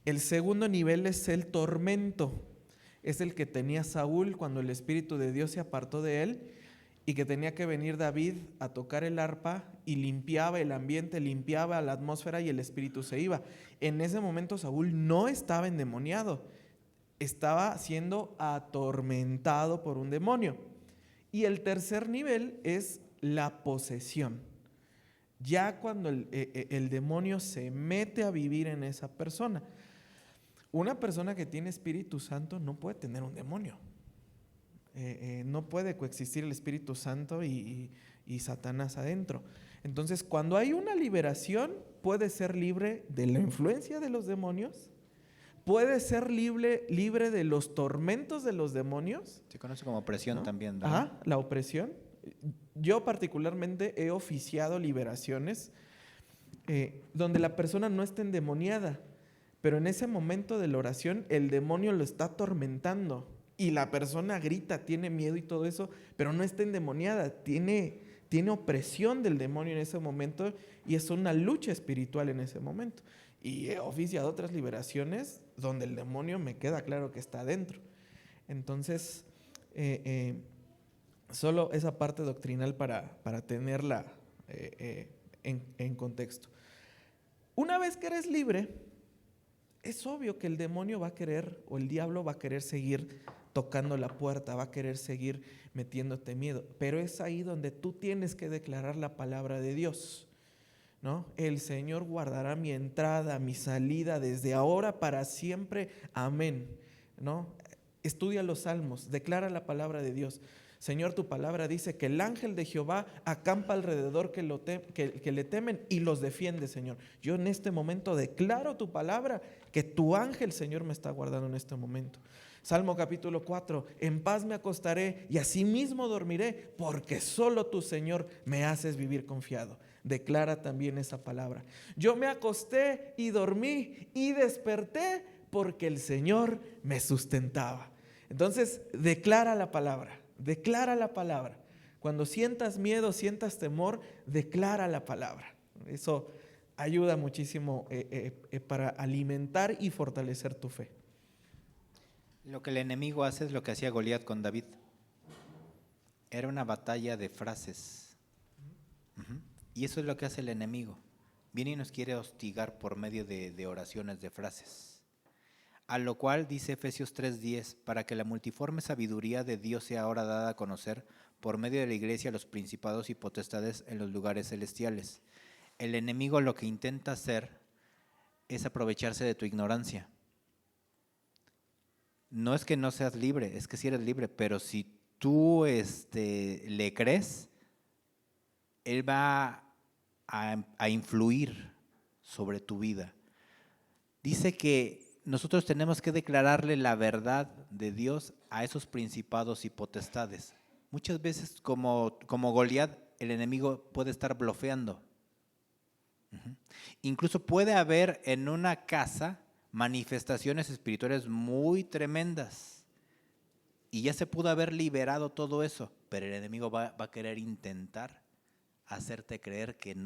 El segundo nivel es el tormento. Es el que tenía Saúl cuando el Espíritu de Dios se apartó de él y que tenía que venir David a tocar el arpa y limpiaba el ambiente, limpiaba la atmósfera y el Espíritu se iba. En ese momento Saúl no estaba endemoniado, estaba siendo atormentado por un demonio. Y el tercer nivel es la posesión. Ya cuando el demonio se mete a vivir en esa persona. Una persona que tiene Espíritu Santo no puede tener un demonio. No puede coexistir el Espíritu Santo y Satanás adentro. Entonces, cuando hay una liberación, puede ser libre de la influencia de los demonios, puede ser libre de los tormentos de los demonios. Se conoce como opresión, ¿no? También, ¿verdad? Ajá, la opresión. Yo particularmente he oficiado liberaciones donde la persona no está endemoniada, pero en ese momento de la oración el demonio lo está atormentando y la persona grita, tiene miedo y todo eso, pero no está endemoniada, tiene opresión del demonio en ese momento y es una lucha espiritual en ese momento. Y he oficiado otras liberaciones donde el demonio me queda claro que está adentro. Entonces, solo esa parte doctrinal para tenerla en contexto. Una vez que eres libre, es obvio que el demonio va a querer, o el diablo va a querer seguir tocando la puerta, va a querer seguir metiéndote miedo, pero es ahí donde tú tienes que declarar la palabra de Dios, ¿no? El Señor guardará mi entrada, mi salida desde ahora para siempre, amén, ¿no? Estudia los salmos, declara la palabra de Dios. Señor, tu palabra dice que el ángel de Jehová acampa alrededor que le temen y los defiende, Señor. Yo en este momento declaro tu palabra, que tu ángel, Señor, me está guardando en este momento. Salmo capítulo 4, en paz me acostaré y asimismo dormiré, porque solo tú, Señor, me haces vivir confiado. Declara también esa palabra. Yo me acosté y dormí y desperté porque el Señor me sustentaba. Entonces, declara la palabra. Declara la palabra. Cuando sientas miedo, sientas temor, declara la palabra. Eso ayuda muchísimo para alimentar y fortalecer tu fe. Lo que el enemigo hace es lo que hacía Goliat con David. Era una batalla de frases. Y eso es lo que hace el enemigo. Viene y nos quiere hostigar por medio de oraciones, de frases. A lo cual dice Efesios 3:10, para que la multiforme sabiduría de Dios sea ahora dada a conocer por medio de la iglesia a los principados y potestades en los lugares celestiales. El enemigo lo que intenta hacer es aprovecharse de tu ignorancia. No es que no seas libre, es que sí eres libre, pero si tú le crees, él va a influir sobre tu vida. Dice que nosotros tenemos que declararle la verdad de Dios a esos principados y potestades. Muchas veces, como Goliat, el enemigo puede estar blofeando. Incluso puede haber en una casa manifestaciones espirituales muy tremendas. Y ya se pudo haber liberado todo eso, pero el enemigo va a querer intentar hacerte creer que el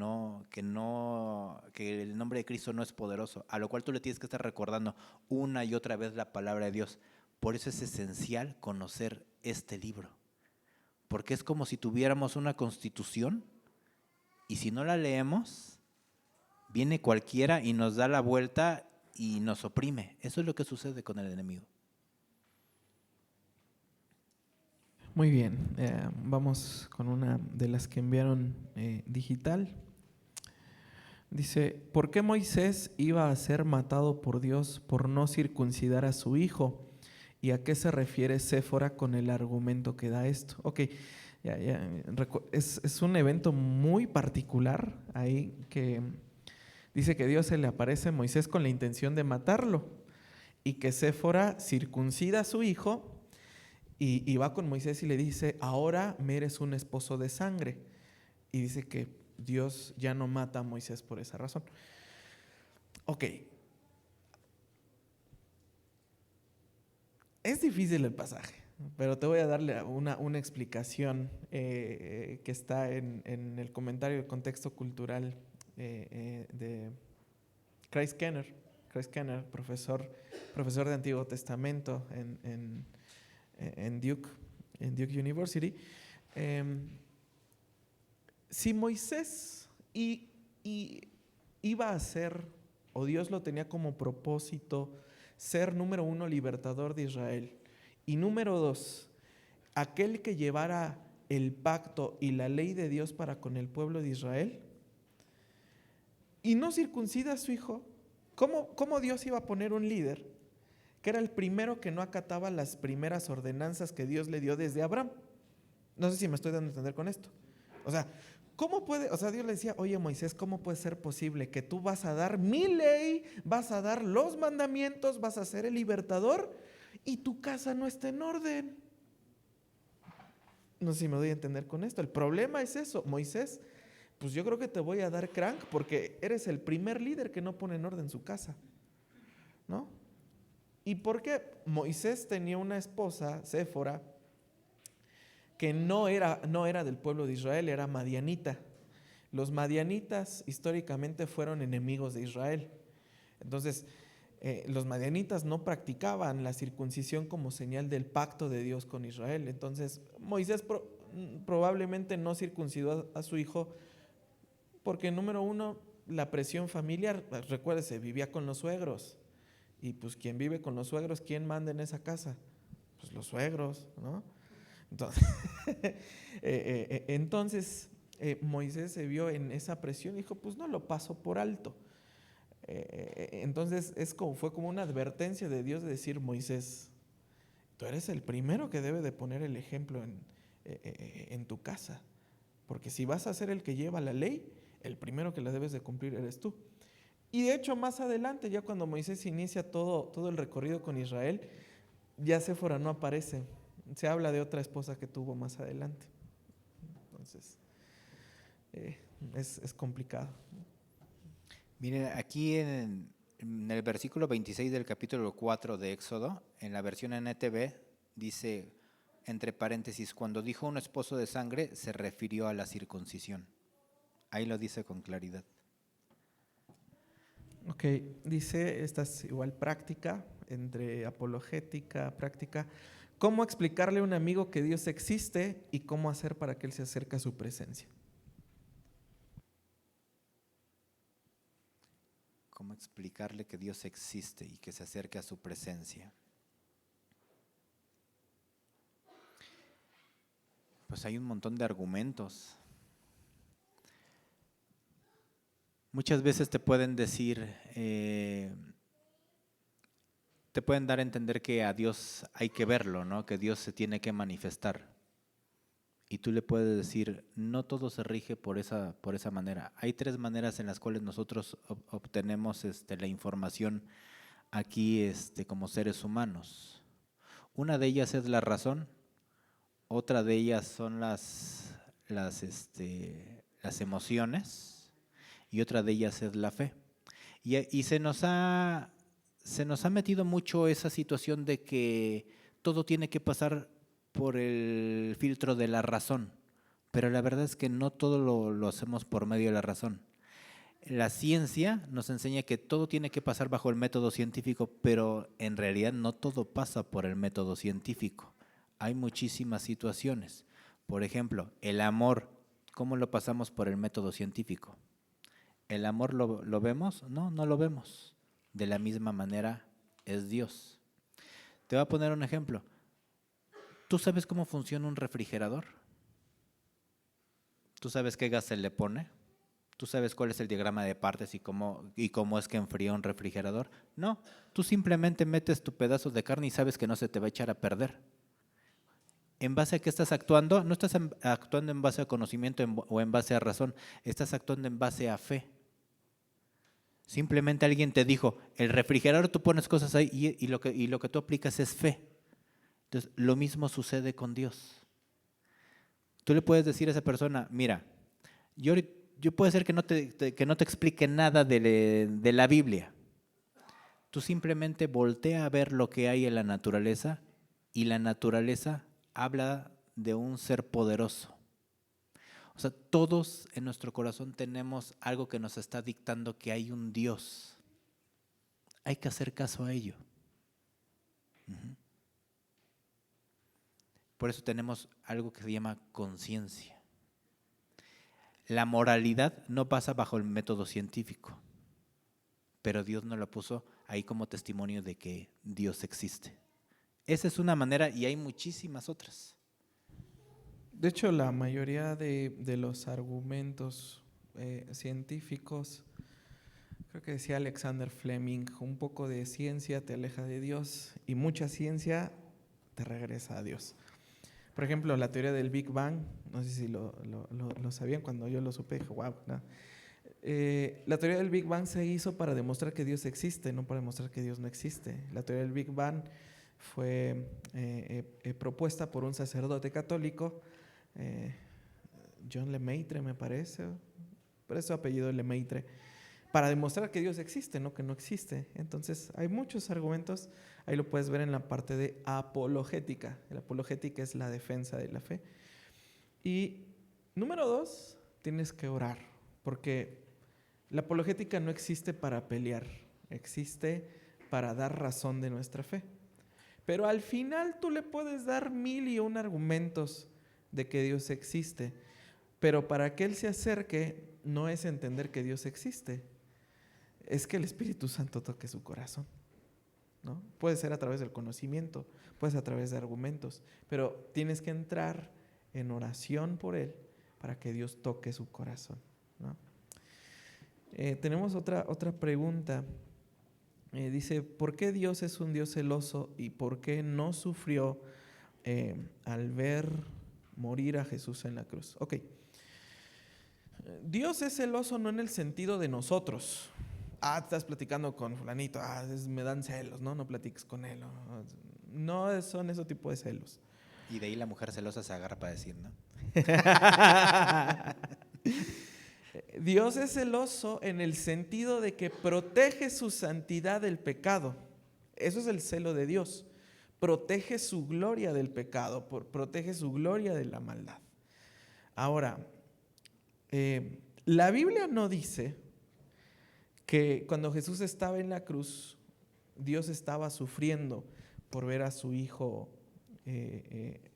nombre de Cristo no es poderoso, a lo cual tú le tienes que estar recordando una y otra vez la palabra de Dios, Por eso es esencial conocer este libro, porque es como si tuviéramos una constitución y si no la leemos, viene cualquiera y nos da la vuelta y nos oprime. Eso es lo que sucede con el enemigo. Muy bien, vamos con una de las que enviaron digital. Dice, ¿por qué Moisés iba a ser matado por Dios por no circuncidar a su hijo? ¿Y a qué se refiere Séfora con el argumento que da esto? Ok, es un evento muy particular ahí que dice que Dios se le aparece a Moisés con la intención de matarlo y que Séfora circuncida a su hijo y va con Moisés y le dice, ahora me eres un esposo de sangre. Y dice que Dios ya no mata a Moisés por esa razón. Ok. Es difícil el pasaje, pero te voy a darle una explicación que está en el comentario de contexto cultural de Chris Kenner, profesor de Antiguo Testamento en Duke University. Si Moisés iba a ser, o Dios lo tenía como propósito, ser número 1 libertador de Israel, y número 2, aquel que llevara el pacto y la ley de Dios para con el pueblo de Israel, y no circuncida a su hijo, ¿cómo Dios iba a poner un líder que era el primero que no acataba las primeras ordenanzas que Dios le dio desde Abraham? No sé si me estoy dando a entender con esto. O sea, ¿cómo puede? O sea, Dios le decía, oye Moisés, ¿cómo puede ser posible que tú vas a dar mi ley, vas a dar los mandamientos, vas a ser el libertador y tu casa no está en orden? No sé si me doy a entender con esto. El problema es eso, Moisés, pues yo creo que te voy a dar crank porque eres el primer líder que no pone en orden su casa, ¿no? ¿Y por qué? Moisés tenía una esposa, Séfora, que no era del pueblo de Israel, era madianita. Los madianitas históricamente fueron enemigos de Israel. Entonces, los madianitas no practicaban la circuncisión como señal del pacto de Dios con Israel. Entonces, Moisés probablemente no circuncidó a su hijo porque, número 1, la presión familiar. Recuérdese, vivía con los suegros. Y pues, ¿quién vive con los suegros? ¿Quién manda en esa casa? Pues los suegros, ¿no? Entonces, Moisés se vio en esa presión y dijo, pues no lo paso por alto. Entonces fue como una advertencia de Dios de decir, Moisés, tú eres el primero que debe de poner el ejemplo en tu casa, porque si vas a ser el que lleva la ley, el primero que la debes de cumplir eres tú. Y de hecho más adelante, ya cuando Moisés inicia todo el recorrido con Israel, ya Séfora no aparece. Se habla de otra esposa que tuvo más adelante. Entonces, es complicado. Miren, aquí en el versículo 26 del capítulo 4 de Éxodo, en la versión NTV, dice, entre paréntesis, cuando dijo un esposo de sangre, se refirió a la circuncisión. Ahí lo dice con claridad. Ok, dice, esta es igual práctica, entre apologética, práctica. ¿Cómo explicarle a un amigo que Dios existe y cómo hacer para que Él se acerque a su presencia? ¿Cómo explicarle que Dios existe y que se acerque a su presencia? Pues hay un montón de argumentos. Muchas veces te pueden decir, te pueden dar a entender que a Dios hay que verlo, ¿no? Que Dios se tiene que manifestar. Y tú le puedes decir, no todo se rige por esa manera. Hay 3 maneras en las cuales nosotros obtenemos la información aquí como seres humanos. Una de ellas es la razón, otra de ellas son las emociones y otra de ellas es la fe. Y se nos ha metido mucho esa situación de que todo tiene que pasar por el filtro de la razón, pero la verdad es que no todo lo hacemos por medio de la razón. la ciencia nos enseña que todo tiene que pasar bajo el método científico, pero en realidad no todo pasa por el método científico. Hay muchísimas situaciones. Por ejemplo, el amor, ¿cómo lo pasamos por el método científico? ¿El amor lo vemos? No, no lo vemos. De la misma manera es Dios. Te voy a poner un ejemplo. ¿Tú sabes cómo funciona un refrigerador? ¿Tú sabes qué gas se le pone? ¿Tú sabes cuál es el diagrama de partes y cómo es que enfría un refrigerador? No, tú simplemente metes tu pedazo de carne y sabes que no se te va a echar a perder. ¿En base a qué estás actuando? No estás actuando en base a conocimiento o en base a razón, estás actuando en base a fe. Simplemente alguien te dijo, el refrigerador tú pones cosas ahí y lo que tú aplicas es fe. Entonces, lo mismo sucede con Dios. Tú le puedes decir a esa persona, mira, yo puede ser que no te explique nada de la Biblia. Tú simplemente voltea a ver lo que hay en la naturaleza y la naturaleza habla de un ser poderoso. O sea, todos en nuestro corazón tenemos algo que nos está dictando que hay un Dios. Hay que hacer caso a ello. Por eso tenemos algo que se llama conciencia. La moralidad no pasa bajo el método científico, pero Dios nos la puso ahí como testimonio de que Dios existe. Esa es una manera y hay muchísimas otras. De hecho, la mayoría de los argumentos científicos, creo que decía Alexander Fleming, un poco de ciencia te aleja de Dios y mucha ciencia te regresa a Dios. Por ejemplo, la teoría del Big Bang, no sé si lo sabían, cuando yo lo supe, dije, wow, ¿no? La teoría del Big Bang se hizo para demostrar que Dios existe, no para demostrar que Dios no existe. La teoría del Big Bang fue propuesta por un sacerdote católico, John Lemaitre me parece, por eso apellido Lemaitre, para demostrar que Dios existe, no que no existe. Entonces hay muchos argumentos, ahí lo puedes ver en la parte de apologética. La apologética es la defensa de la fe. Y número 2, tienes que orar, porque la apologética no existe para pelear, existe para dar razón de nuestra fe. Pero al final tú le puedes dar 1001 argumentos de que Dios existe, pero para que Él se acerque no es entender que Dios existe, es que el Espíritu Santo toque su corazón, ¿no? Puede ser a través del conocimiento, puede ser a través de argumentos, pero tienes que entrar en oración por Él para que Dios toque su corazón, ¿no? Tenemos otra pregunta. Dice, ¿por qué Dios es un Dios celoso y por qué no sufrió al ver morir a Jesús en la cruz? Ok. Dios es celoso no en el sentido de nosotros. Estás platicando con fulanito, me dan celos, ¿no? No platiques con él. No son ese tipo de celos. Y de ahí la mujer celosa se agarra para decir, ¿no? Dios es celoso en el sentido de que protege su santidad del pecado. Eso es el celo de Dios. Protege su gloria del pecado, protege su gloria de la maldad. Ahora, la Biblia no dice que cuando Jesús estaba en la cruz, Dios estaba sufriendo por ver a su hijo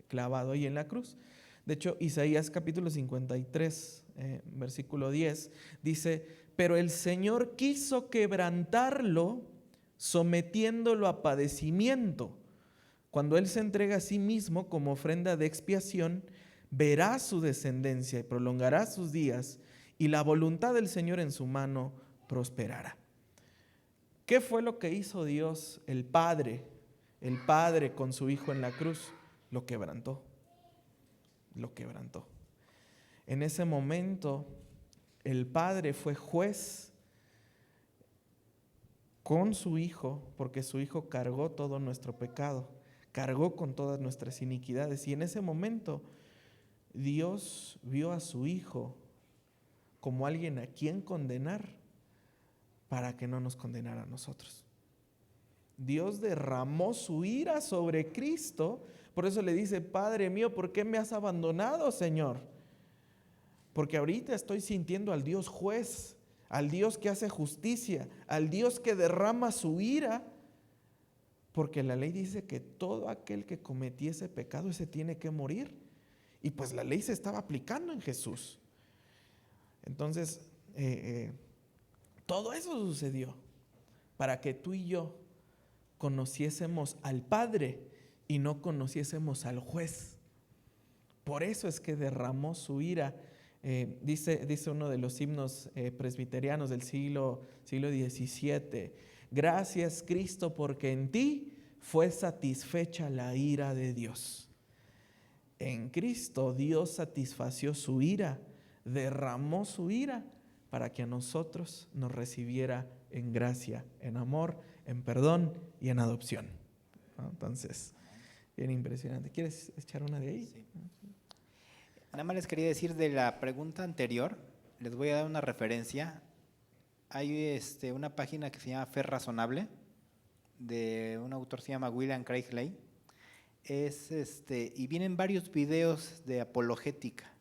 clavado ahí en la cruz. De hecho, Isaías capítulo 53, versículo 10, dice, pero el Señor quiso quebrantarlo, sometiéndolo a padecimiento. Cuando Él se entrega a sí mismo como ofrenda de expiación, verá su descendencia y prolongará sus días, y la voluntad del Señor en su mano prosperará. ¿Qué fue lo que hizo Dios, el Padre con su Hijo en la cruz? Lo quebrantó. Lo quebrantó. En ese momento, el Padre fue juez con su Hijo, porque su Hijo cargó todo nuestro pecado, cargó con todas nuestras iniquidades. Y en ese momento, Dios vio a su Hijo como alguien a quien condenar para que no nos condenara a nosotros. Dios derramó su ira sobre Cristo. Por eso le dice, Padre mío, ¿por qué me has abandonado, Señor? Porque ahorita estoy sintiendo al Dios juez, al Dios que hace justicia, al Dios que derrama su ira, porque la ley dice que todo aquel que cometiese pecado, ese tiene que morir. Y pues la ley se estaba aplicando en Jesús. Entonces, todo eso sucedió para que tú y yo conociésemos al Padre y no conociésemos al juez. Por eso es que derramó su ira. Dice uno de los himnos presbiterianos del siglo XVII: gracias, Cristo, porque en ti fue satisfecha la ira de Dios. En Cristo Dios satisfació su ira, derramó su ira para que a nosotros nos recibiera en gracia, en amor, en perdón y en adopción. ¿No? Entonces, bien impresionante. ¿Quieres echar una de ahí? Sí. Nada más les quería decir de la pregunta anterior, les voy a dar una referencia. Hay una página que se llama Fe Razonable, de un autor que se llama William Craig Ley. Y vienen varios videos de apologética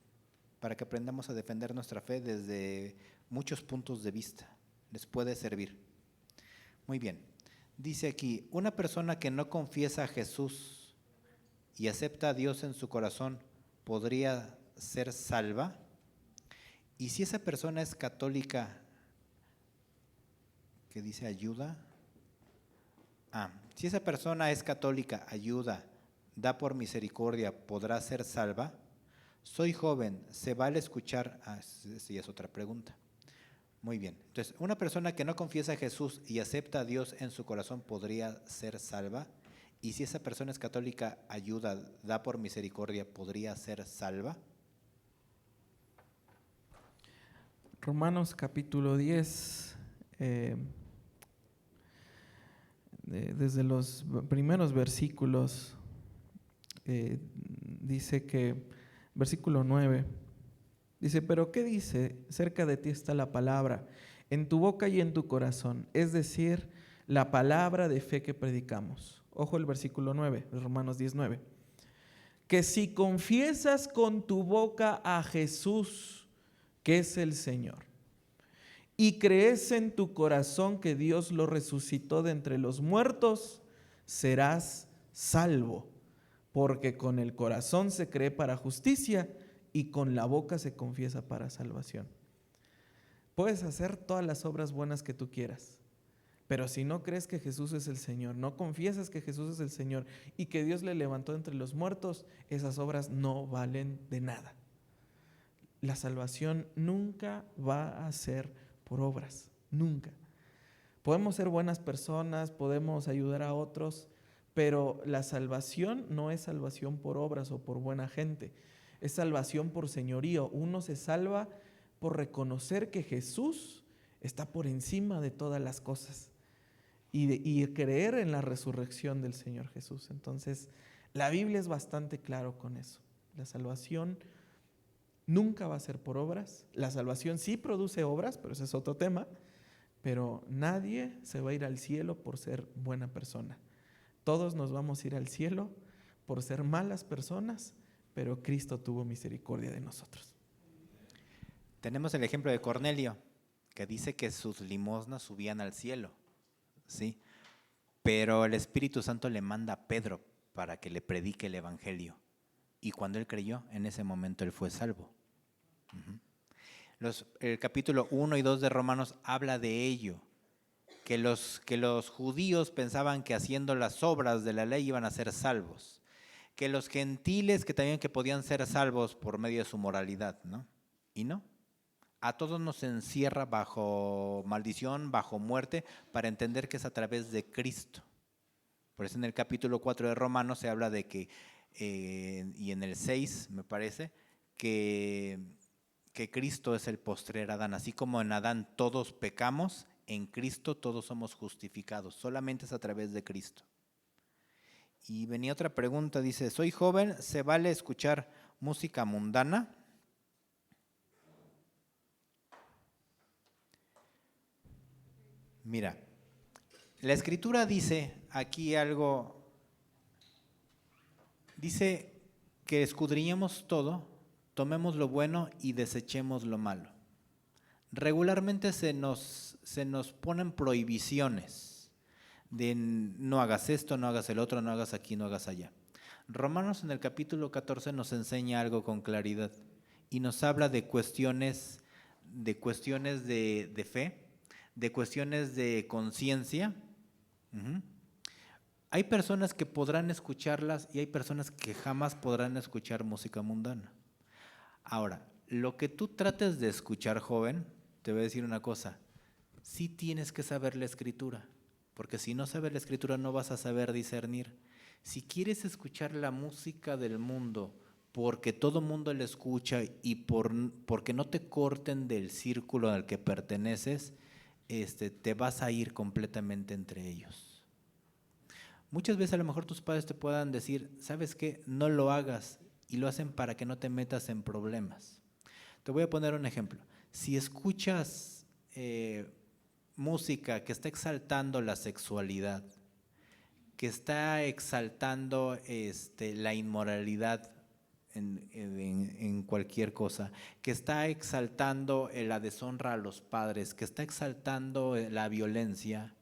para que aprendamos a defender nuestra fe desde muchos puntos de vista. Les puede servir. Muy bien. Dice aquí, una persona que no confiesa a Jesús y acepta a Dios en su corazón, ¿podría ser salva? Y si esa persona es católica, ¿qué dice ayuda? Si esa persona es católica, ayuda, da por misericordia, ¿podrá ser salva? Soy joven, ¿se vale escuchar? Sí, es otra pregunta. Muy bien. Entonces, una persona que no confiesa a Jesús y acepta a Dios en su corazón, ¿podría ser salva? Y si esa persona es católica, ayuda, da por misericordia, ¿podría ser salva? Romanos capítulo 10, desde los primeros versículos, dice que, versículo 9, dice, pero ¿qué dice? Cerca de ti está la palabra, en tu boca y en tu corazón, es decir, la palabra de fe que predicamos. Ojo el versículo 9, Romanos 10:9. Que si confiesas con tu boca a Jesús, que es el Señor, y crees en tu corazón que Dios lo resucitó de entre los muertos, serás salvo, porque con el corazón se cree para justicia y con la boca se confiesa para salvación. Puedes hacer todas las obras buenas que tú quieras, pero si no crees que Jesús es el Señor, no confiesas que Jesús es el Señor y que Dios le levantó de entre los muertos, esas obras no valen de nada. La salvación nunca va a ser por obras, nunca. Podemos ser buenas personas, podemos ayudar a otros, pero la salvación no es salvación por obras o por buena gente, es salvación por señorío. Uno se salva por reconocer que Jesús está por encima de todas las cosas y creer en la resurrección del Señor Jesús. Entonces, la Biblia es bastante claro con eso. La salvación nunca va a ser por obras. La salvación sí produce obras, pero ese es otro tema. Pero nadie se va a ir al cielo por ser buena persona. Todos nos vamos a ir al cielo por ser malas personas, pero Cristo tuvo misericordia de nosotros. Tenemos el ejemplo de Cornelio, que dice que sus limosnas subían al cielo, ¿sí? Pero el Espíritu Santo le manda a Pedro para que le predique el Evangelio. Y cuando él creyó, en ese momento él fue salvo. El capítulo 1 y 2 de Romanos habla de ello, que los judíos pensaban que haciendo las obras de la ley iban a ser salvos, que los gentiles que también que podían ser salvos por medio de su moralidad, ¿no? Y no, a todos nos encierra bajo maldición, bajo muerte, para entender que es a través de Cristo. Por eso en el capítulo 4 de Romanos se habla de que, y en el 6 me parece, que Cristo es el postrer Adán. Así como en Adán todos pecamos, en Cristo todos somos justificados. Solamente es a través de Cristo. Y venía otra pregunta, dice, soy joven, ¿se vale escuchar música mundana? Mira, la Escritura dice aquí algo, dice que escudriñemos todo, tomemos lo bueno y desechemos lo malo. regularmente se nos ponen prohibiciones de no hagas esto, no hagas el otro, no hagas aquí, no hagas allá. Romanos en el capítulo 14 nos enseña algo con claridad y nos habla de cuestiones de fe, de cuestiones de conciencia. Hay personas que podrán escucharlas y hay personas que jamás podrán escuchar música mundana. Ahora, lo que tú trates de escuchar, joven, te voy a decir una cosa, sí tienes que saber la escritura, porque si no sabes la escritura no vas a saber discernir. Si quieres escuchar la música del mundo porque todo mundo la escucha y porque no te corten del círculo al que perteneces, te vas a ir completamente entre ellos. Muchas veces a lo mejor tus padres te puedan decir, ¿sabes qué? No lo hagas, y lo hacen para que no te metas en problemas. Te voy a poner un ejemplo. Si escuchas música que está exaltando la sexualidad, que está exaltando la inmoralidad en cualquier cosa, que está exaltando la deshonra a los padres, que está exaltando la violencia,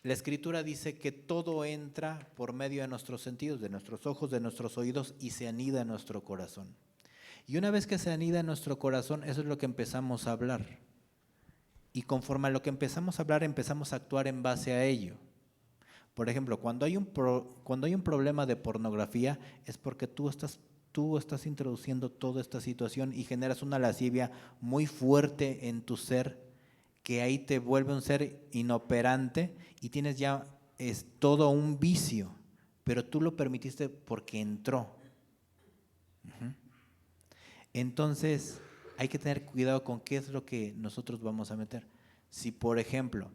la Escritura dice que todo entra por medio de nuestros sentidos, de nuestros ojos, de nuestros oídos y se anida en nuestro corazón. Y una vez que se anida en nuestro corazón, eso es lo que empezamos a hablar. Y conforme a lo que empezamos a hablar, empezamos a actuar en base a ello. Por ejemplo, cuando hay un problema de pornografía, es porque tú estás introduciendo toda esta situación y generas una lascivia muy fuerte en tu ser, que ahí te vuelve un ser inoperante y tienes ya todo un vicio, pero tú lo permitiste porque entró. Entonces, hay que tener cuidado con qué es lo que nosotros vamos a meter. Si, por ejemplo,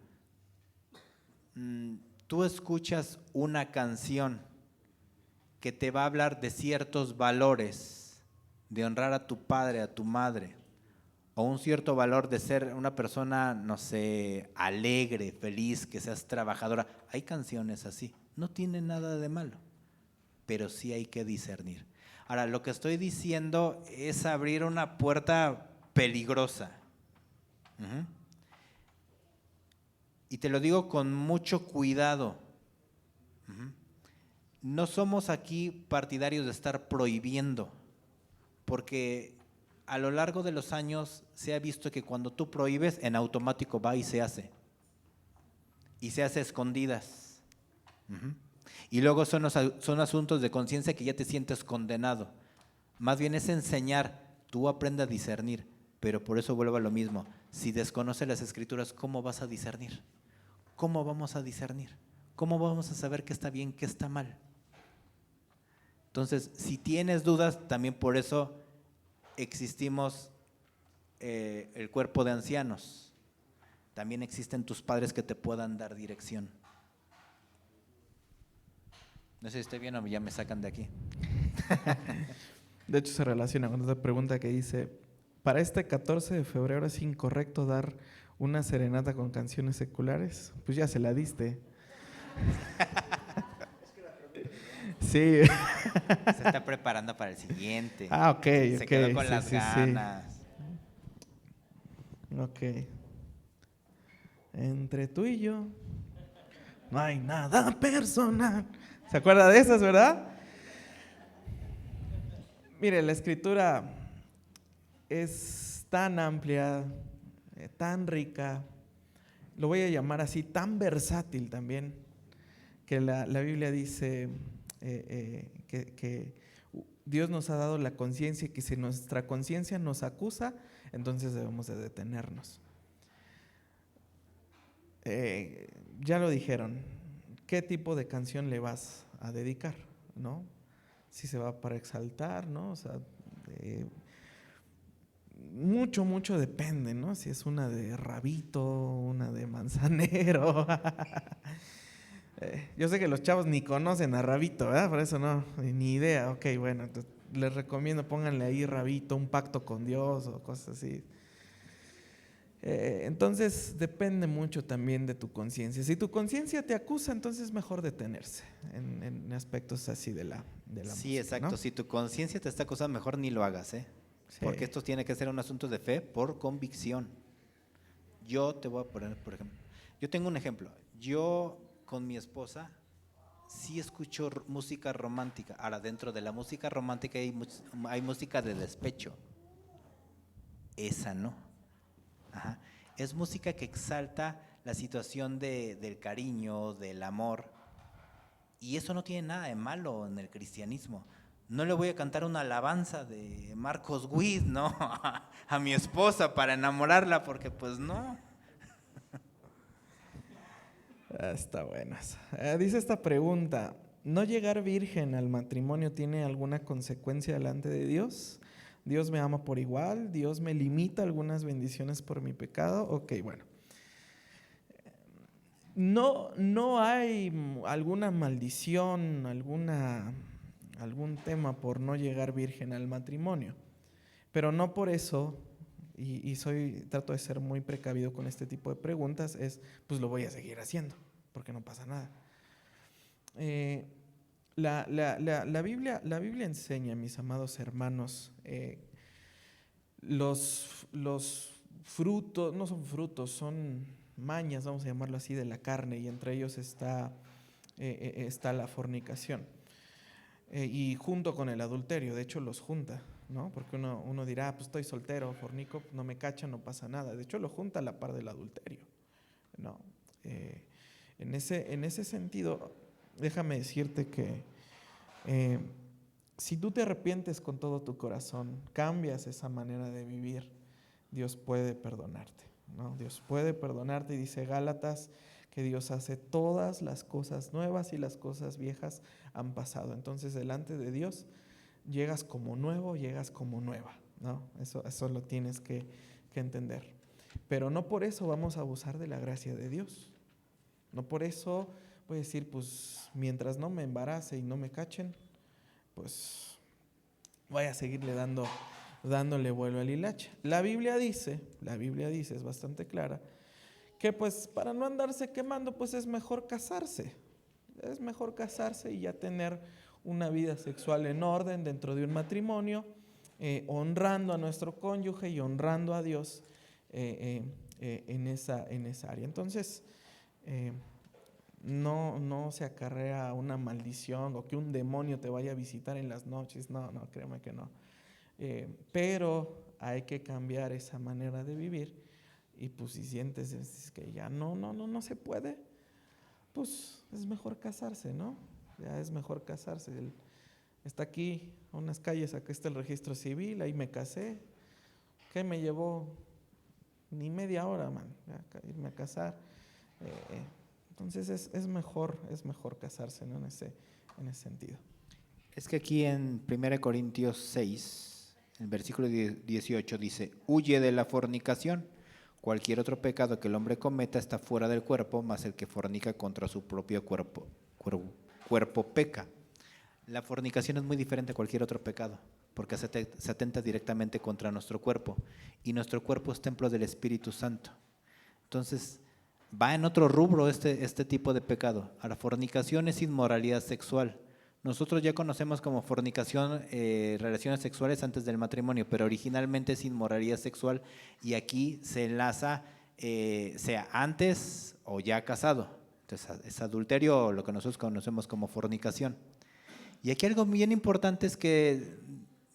tú escuchas una canción que te va a hablar de ciertos valores, de honrar a tu padre, a tu madre, o un cierto valor de ser una persona, no sé, alegre, feliz, que seas trabajadora. Hay canciones así, no tiene nada de malo, pero sí hay que discernir. Ahora, lo que estoy diciendo es abrir una puerta peligrosa. Y te lo digo con mucho cuidado. No somos aquí partidarios de estar prohibiendo, porque a lo largo de los años se ha visto que cuando tú prohíbes, en automático va y se hace. Y se hace a escondidas. Y luego son asuntos de conciencia que ya te sientes condenado. Más bien es enseñar, tú aprende a discernir, pero por eso vuelvo a lo mismo. Si desconoces las Escrituras, ¿cómo vas a discernir? ¿Cómo vamos a discernir? ¿Cómo vamos a saber qué está bien, qué está mal? Entonces, si tienes dudas, también por eso existimos el cuerpo de ancianos. También existen tus padres que te puedan dar dirección. No sé si estoy bien o ya me sacan de aquí. De hecho, se relaciona con otra pregunta que dice, para este 14 de febrero es incorrecto dar una serenata con canciones seculares. Pues ya se la diste. Sí. Se está preparando para el siguiente. Ok. Se quedó con sí, las sí, ganas. Sí. Ok. Entre tú y yo no hay nada personal. ¿Se acuerda de esas, verdad? Mire, la Escritura es tan amplia, tan rica, lo voy a llamar así, tan versátil también, que la Biblia dice que Dios nos ha dado la conciencia y que si nuestra conciencia nos acusa, entonces debemos de detenernos. Ya lo dijeron, ¿qué tipo de canción le vas a dedicar? ¿No? Si se va para exaltar, ¿no? O sea, mucho depende, ¿no? Si es una de Rabito, una de Manzanero. Yo sé que los chavos ni conocen a Rabito, ¿verdad? Por eso no, ni idea. Ok, bueno, entonces les recomiendo pónganle ahí Rabito, un pacto con Dios o cosas así. Entonces depende mucho también de tu conciencia. Si tu conciencia te acusa, entonces es mejor detenerse en aspectos así de la Sí, música, exacto. ¿no? Si tu conciencia te está acusando, mejor ni lo hagas, ¿eh? Sí. Porque esto tiene que ser un asunto de fe por convicción. Yo te voy a poner, por ejemplo, yo tengo un ejemplo. Yo con mi esposa sí escucho música romántica. Ahora, dentro de la música romántica hay música de despecho. Esa no. Ajá. Es música que exalta la situación del cariño, del amor. Y eso no tiene nada de malo en el cristianismo. No le voy a cantar una alabanza de Marcos Witt, ¿no? A mi esposa para enamorarla, porque pues no. Está buenas. Dice esta pregunta, ¿no llegar virgen al matrimonio tiene alguna consecuencia delante de Dios? ¿Dios me ama por igual? ¿Dios me limita algunas bendiciones por mi pecado? Ok, bueno. No hay alguna maldición, algún tema por no llegar virgen al matrimonio, pero no por eso, trato de ser muy precavido con este tipo de preguntas, pues lo voy a seguir haciendo, porque no pasa nada. La Biblia enseña, mis amados hermanos, los frutos, no son frutos, son mañas, vamos a llamarlo así, de la carne, y entre ellos está la fornicación. Y junto con el adulterio, de hecho los junta, ¿no? Porque uno dirá, pues estoy soltero, fornico, no me cachan, no pasa nada. De hecho lo junta a la par del adulterio, ¿no? En ese sentido, déjame decirte que si tú te arrepientes con todo tu corazón, cambias esa manera de vivir, Dios puede perdonarte, ¿no? Dios puede perdonarte, y dice Gálatas que Dios hace todas las cosas nuevas y las cosas viejas han pasado. Entonces, delante de Dios llegas como nuevo, llegas como nueva, ¿no? Eso lo tienes que entender. Pero no por eso vamos a abusar de la gracia de Dios. No por eso voy a decir, pues mientras no me embarace y no me cachen, pues voy a seguirle dándole vuelo al hilacha. La Biblia dice, es bastante clara, que pues para no andarse quemando, pues es mejor casarse. Es mejor casarse y ya tener una vida sexual en orden dentro de un matrimonio, honrando a nuestro cónyuge y honrando a Dios en esa área. Entonces, no se acarrea una maldición o que un demonio te vaya a visitar en las noches. No, créeme que no. Pero hay que cambiar esa manera de vivir. Y pues si sientes que ya no se puede, pues es mejor casarse, ¿no? Ya es mejor casarse. Está aquí, a unas calles, acá está el registro civil, ahí me casé. ¿Qué me llevó? Ni media hora, irme a casar. Entonces es mejor casarse, ¿no? En ese sentido. Es que aquí en 1 Corintios 6, el versículo 18 dice, huye de la fornicación. Cualquier otro pecado que el hombre cometa está fuera del cuerpo, mas el que fornica contra su propio cuerpo peca. La fornicación es muy diferente a cualquier otro pecado, porque se atenta directamente contra nuestro cuerpo, y nuestro cuerpo es templo del Espíritu Santo. Entonces, va en otro rubro este tipo de pecado. Ahora, fornicación es inmoralidad sexual. Nosotros ya conocemos como fornicación relaciones sexuales antes del matrimonio, pero originalmente es inmoralidad sexual, y aquí se enlaza sea antes o ya casado. Entonces es adulterio, o lo que nosotros conocemos como fornicación. Y aquí algo bien importante es que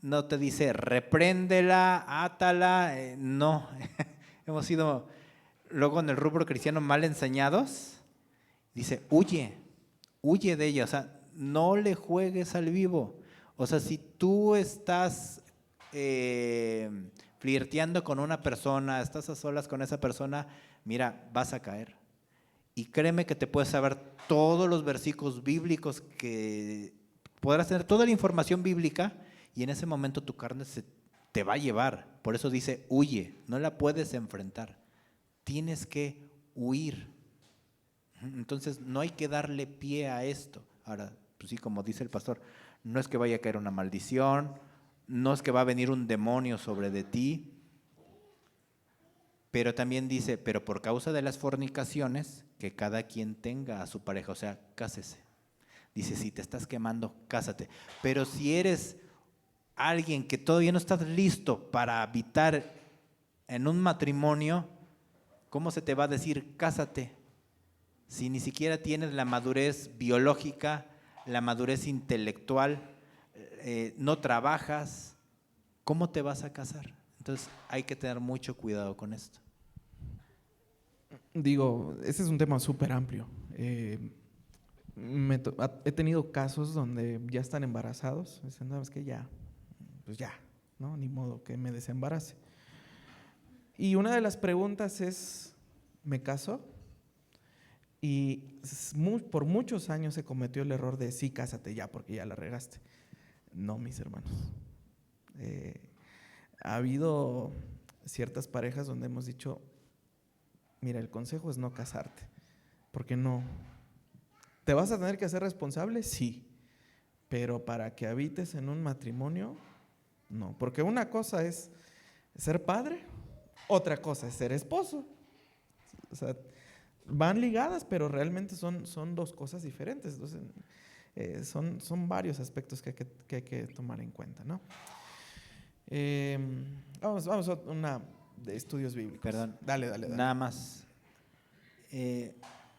no te dice repréndela, átala, no. Hemos sido luego en el rubro cristiano mal enseñados. Dice huye de ella, o sea, no le juegues al vivo. O sea, si tú estás flirteando con una persona, estás a solas con esa persona, mira, vas a caer. Y créeme que te puedes saber todos los versículos bíblicos, que podrás tener toda la información bíblica, y en ese momento tu carne te va a llevar. Por eso dice huye, no la puedes enfrentar. Tienes que huir. Entonces no hay que darle pie a esto. Ahora, pues sí, como dice el pastor, no es que vaya a caer una maldición, no es que va a venir un demonio sobre de ti, pero también dice, pero por causa de las fornicaciones, que cada quien tenga a su pareja, o sea, cásese. Dice, si te estás quemando, cásate. Pero si eres alguien que todavía no estás listo para habitar en un matrimonio, ¿Cómo se te va a decir cásate si ni siquiera tienes la madurez biológica, la madurez intelectual, no trabajas? ¿Cómo te vas a casar? Entonces hay que tener mucho cuidado con esto. Digo, ese es un tema súper amplio. He tenido casos donde ya están embarazados, dicen, no, es que ya, pues ya, ¿no? Ni modo que me desembarace. Y una de las preguntas es, ¿me caso? Y por muchos años se cometió el error de sí, cásate ya, porque ya la regaste. No, mis hermanos. Ha habido ciertas parejas donde hemos dicho, mira, el consejo es no casarte, porque no. ¿Te vas a tener que hacer responsable? Sí, pero para que habites en un matrimonio, no. Porque una cosa es ser padre, otra cosa es ser esposo. O sea, van ligadas, pero realmente son dos cosas diferentes. Entonces, son varios aspectos que hay que tomar en cuenta, ¿no? Vamos a una de estudios bíblicos. Perdón. Dale. Nada más.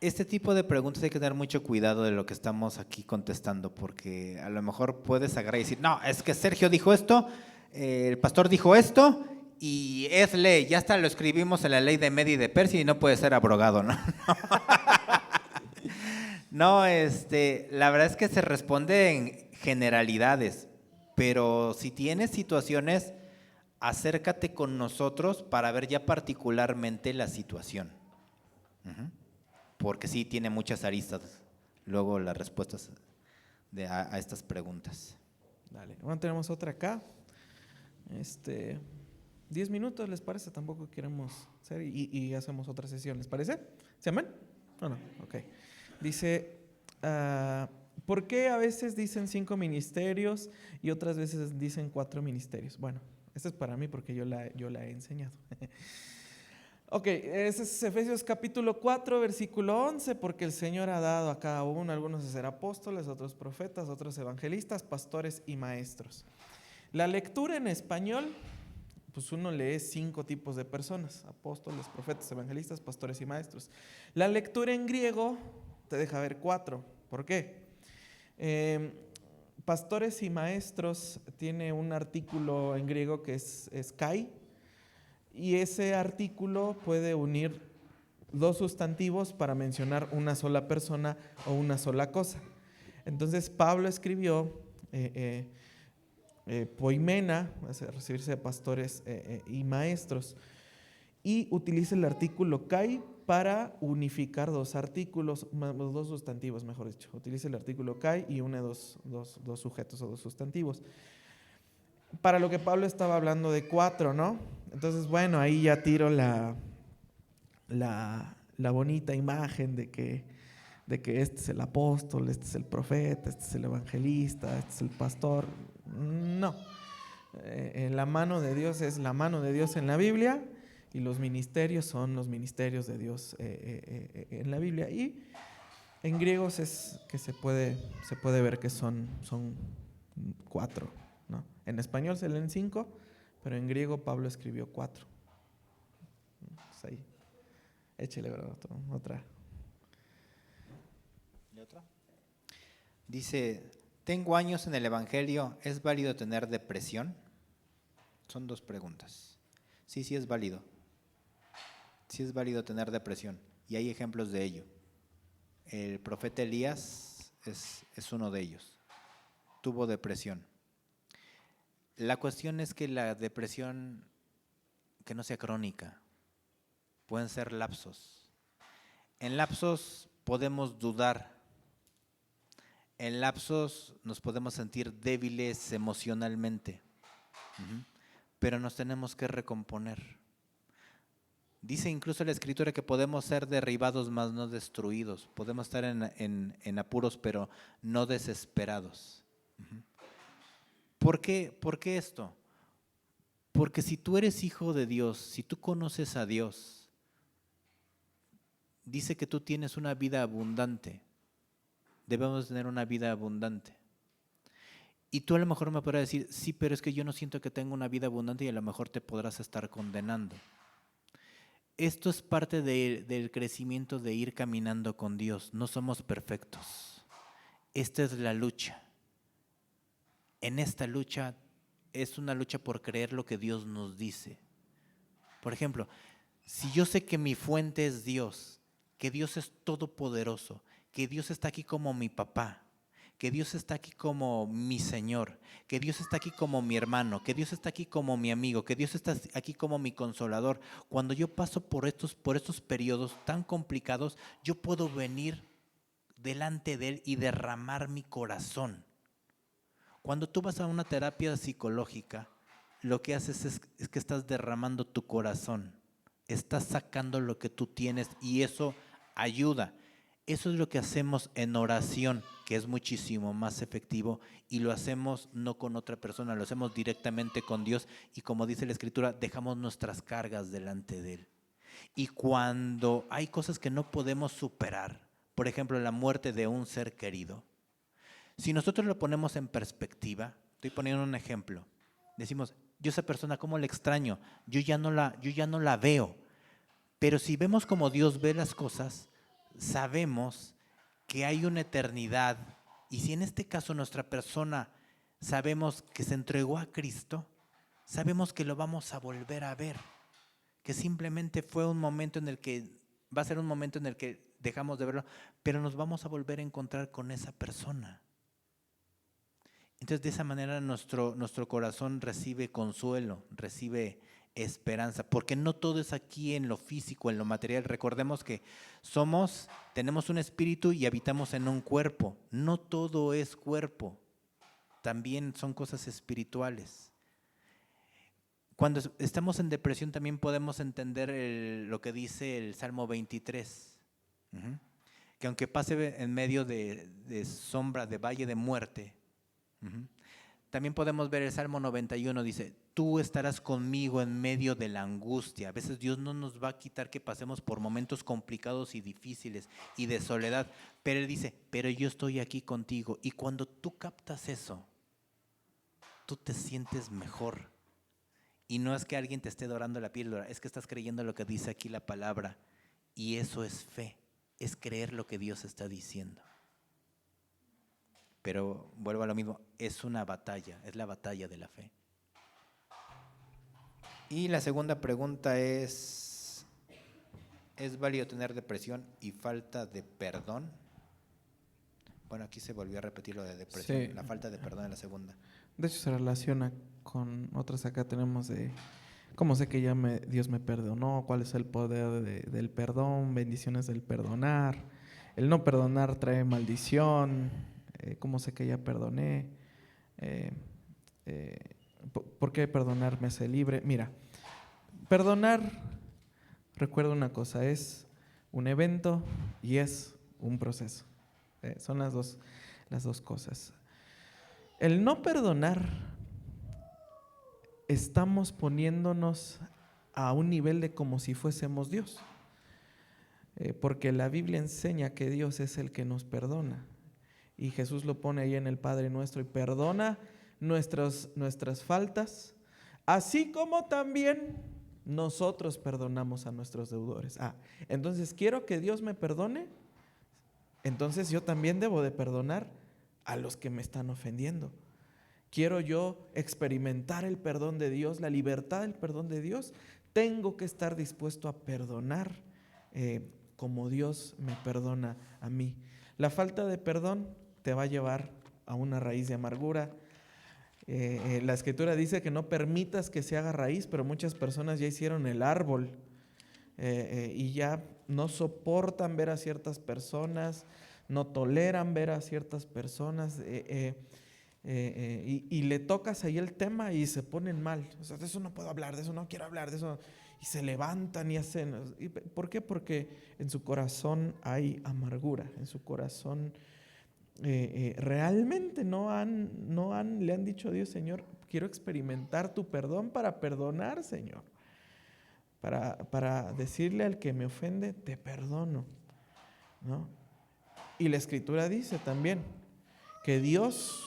Este tipo de preguntas hay que tener mucho cuidado de lo que estamos aquí contestando, porque a lo mejor puedes agarrar y decir, no, es que Sergio dijo esto, el pastor dijo esto, y es ley, ya hasta lo escribimos en la ley de Media y de Persia y no puede ser abrogado, ¿no? No, la verdad es que se responde en generalidades, pero si tienes situaciones, acércate con nosotros para ver ya particularmente la situación. Porque sí tiene muchas aristas luego las respuestas a estas preguntas. Dale. Bueno, tenemos otra acá. 10 minutos, ¿les parece? Tampoco queremos hacer y hacemos otra sesión, ¿les parece? ¿Se aman? No, ok. Dice, ¿por qué a veces dicen 5 ministerios y otras veces dicen 4 ministerios? Bueno, esta es para mí porque yo la he enseñado. Ok, ese es Efesios capítulo 4, versículo 11, porque el Señor ha dado a cada uno, algunos a ser apóstoles, otros profetas, otros evangelistas, pastores y maestros. La lectura en español, pues uno lee 5 tipos de personas: apóstoles, profetas, evangelistas, pastores y maestros. La lectura en griego te deja ver 4. ¿Por qué? Pastores y maestros tiene un artículo en griego que es kai, y ese artículo puede unir 2 sustantivos para mencionar una sola persona o una sola cosa. Entonces Pablo escribió poimena, recibirse de pastores y maestros, y utiliza el artículo kai para unificar 2 artículos, 2 sustantivos, mejor dicho. Utiliza el artículo kai y une dos sujetos o 2 sustantivos. Para lo que Pablo estaba hablando de 4, ¿no? Entonces, bueno, ahí ya tiro la bonita imagen de que este es el apóstol, este es el profeta, este es el evangelista, este es el pastor. No. La mano de Dios es la mano de Dios en la Biblia, y los ministerios son los ministerios de Dios en la Biblia. Y en griegos es que se puede ver que son 4, ¿no? En español se leen 5, pero en griego Pablo escribió 4. Pues ahí, échale, ¿verdad? Otra. ¿Y otra? Dice, tengo años en el Evangelio, ¿es válido tener depresión? Son 2 preguntas. Sí es válido. Sí es válido tener depresión, y hay ejemplos de ello. El profeta Elías es uno de ellos. Tuvo depresión. La cuestión es que la depresión, que no sea crónica, pueden ser lapsos. En lapsos podemos dudar. En lapsos nos podemos sentir débiles emocionalmente, pero nos tenemos que recomponer. Dice incluso la Escritura que podemos ser derribados, mas no destruidos. Podemos estar en apuros, pero no desesperados. ¿Por qué esto? Porque si tú eres hijo de Dios, si tú conoces a Dios, dice que tú tienes una vida abundante. Debemos tener una vida abundante. Y tú a lo mejor me podrás decir, sí, pero es que yo no siento que tenga una vida abundante, y a lo mejor te podrás estar condenando. esto es parte del crecimiento de ir caminando con Dios. No somos perfectos. Esta es la lucha. En esta lucha es una lucha por creer lo que Dios nos dice. Por ejemplo, si yo sé que mi fuente es Dios, que Dios es todopoderoso, que Dios está aquí como mi papá, que Dios está aquí como mi Señor, que Dios está aquí como mi hermano, que Dios está aquí como mi amigo, que Dios está aquí como mi consolador. Cuando yo paso por estos periodos tan complicados, yo puedo venir delante de Él y derramar mi corazón. Cuando tú vas a una terapia psicológica, lo que haces es que estás derramando tu corazón, estás sacando lo que tú tienes y eso ayuda. Eso es lo que hacemos en oración, que es muchísimo más efectivo y lo hacemos no con otra persona, lo hacemos directamente con Dios y como dice la Escritura, dejamos nuestras cargas delante de Él. Y cuando hay cosas que no podemos superar, por ejemplo, la muerte de un ser querido, si nosotros lo ponemos en perspectiva, estoy poniendo un ejemplo, decimos, yo esa persona, ¿cómo la extraño? Yo ya no la veo. Pero si vemos como Dios ve las cosas, sabemos que hay una eternidad. Y si en este caso nuestra persona sabemos que se entregó a Cristo, sabemos que lo vamos a volver a ver. Que simplemente fue un momento en el que, va a ser un momento en el que dejamos de verlo, pero nos vamos a volver a encontrar con esa persona. Entonces de esa manera nuestro corazón recibe consuelo, recibe esperanza, porque no todo es aquí en lo físico, en lo material. Recordemos que tenemos un espíritu y habitamos en un cuerpo. No todo es cuerpo, también son cosas espirituales. Cuando estamos en depresión también podemos entender lo que dice el Salmo 23, que aunque pase en medio de sombra, de valle de muerte, también podemos ver el Salmo 91, dice, tú estarás conmigo en medio de la angustia. A veces Dios no nos va a quitar que pasemos por momentos complicados y difíciles y de soledad, pero Él dice, pero yo estoy aquí contigo. Y cuando tú captas eso, tú te sientes mejor. Y no es que alguien te esté dorando la píldora, es que estás creyendo lo que dice aquí la palabra. Y eso es fe, es creer lo que Dios está diciendo. Pero vuelvo a lo mismo, es una batalla, es la batalla de la fe. Y la segunda pregunta ¿es válido tener depresión y falta de perdón? Bueno, aquí se volvió a repetir lo de depresión, sí. La falta de perdón en la segunda. De hecho se relaciona con otras acá tenemos de cómo sé que Dios me perdonó, cuál es el poder del perdón, bendiciones del perdonar, el no perdonar trae maldición, cómo sé que ya perdoné, por qué perdonar me hace libre. Mira, perdonar, recuerda una cosa, es un evento y es un proceso, son las dos cosas. El no perdonar, estamos poniéndonos a un nivel de como si fuésemos Dios, porque la Biblia enseña que Dios es el que nos perdona y Jesús lo pone ahí en el Padre Nuestro y perdona nuestras faltas, así como también nosotros perdonamos a nuestros deudores. Entonces quiero que Dios me perdone, entonces yo también debo de perdonar a los que me están ofendiendo. Quiero yo experimentar el perdón de Dios, la libertad del perdón de Dios, tengo que estar dispuesto a perdonar como Dios me perdona a mí. La falta de perdón te va a llevar a una raíz de amargura. La Escritura dice que no permitas que se haga raíz, pero muchas personas ya hicieron el árbol y ya no soportan ver a ciertas personas, no toleran ver a ciertas personas y le tocas ahí el tema y se ponen mal. O sea, de eso no puedo hablar, de eso no quiero hablar, de eso. Y se levantan y hacen. ¿Por qué? Porque en su corazón hay amargura, en su corazón realmente le han dicho a Dios, Señor, quiero experimentar tu perdón para perdonar, Señor. Para decirle al que me ofende, te perdono, ¿no? Y la Escritura dice también que Dios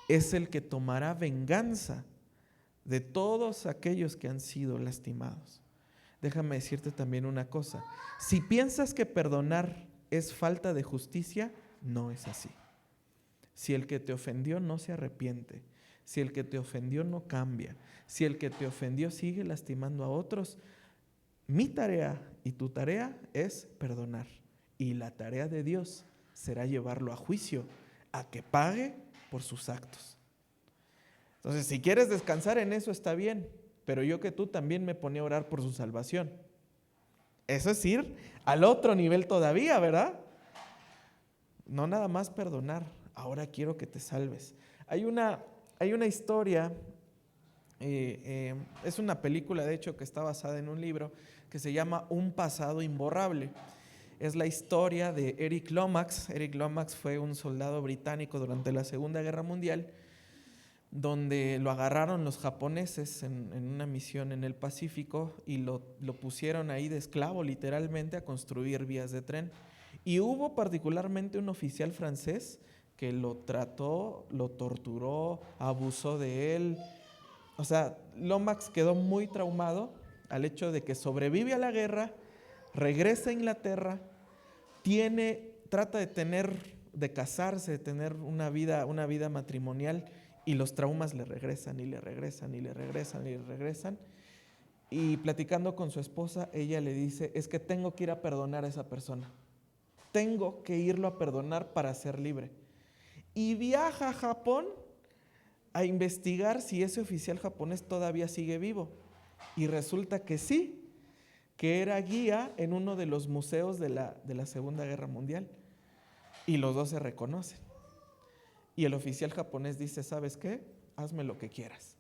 es el que tomará venganza de todos aquellos que han sido lastimados. déjame decirte también una cosa. Si piensas que perdonar es falta de justicia, no es así. Si el que te ofendió no se arrepiente, si el que te ofendió no cambia, si el que te ofendió sigue lastimando a otros, mi tarea y tu tarea es perdonar. Y la tarea de Dios será llevarlo a juicio, a que pague por sus actos. Entonces, si quieres descansar en eso, está bien, pero yo que tú también me ponía a orar por su salvación. Eso es ir al otro nivel todavía, ¿verdad? No nada más perdonar, ahora quiero que te salves. Hay una historia, es una película de hecho que está basada en un libro que se llama Un pasado imborrable. Es la historia de Eric Lomax. Eric Lomax fue un soldado británico durante la Segunda Guerra Mundial, donde lo agarraron los japoneses en una misión en el Pacífico y lo pusieron ahí de esclavo literalmente a construir vías de tren. Y hubo particularmente un oficial francés que lo trató, lo torturó, abusó de él. O sea, Lomax quedó muy traumado al hecho de que sobrevive a la guerra, regresa a Inglaterra, trata de casarse, de tener una vida matrimonial, y los traumas le regresan y le regresan y le regresan y le regresan. Y platicando con su esposa, ella le dice, es que tengo que ir a perdonar a esa persona. Tengo que irlo a perdonar para ser libre. Y viaja a Japón a investigar si ese oficial japonés todavía sigue vivo. Y resulta que sí, que era guía en uno de los museos de la Segunda Guerra Mundial. Y los dos se reconocen. Y el oficial japonés dice, ¿sabes qué? Hazme lo que quieras.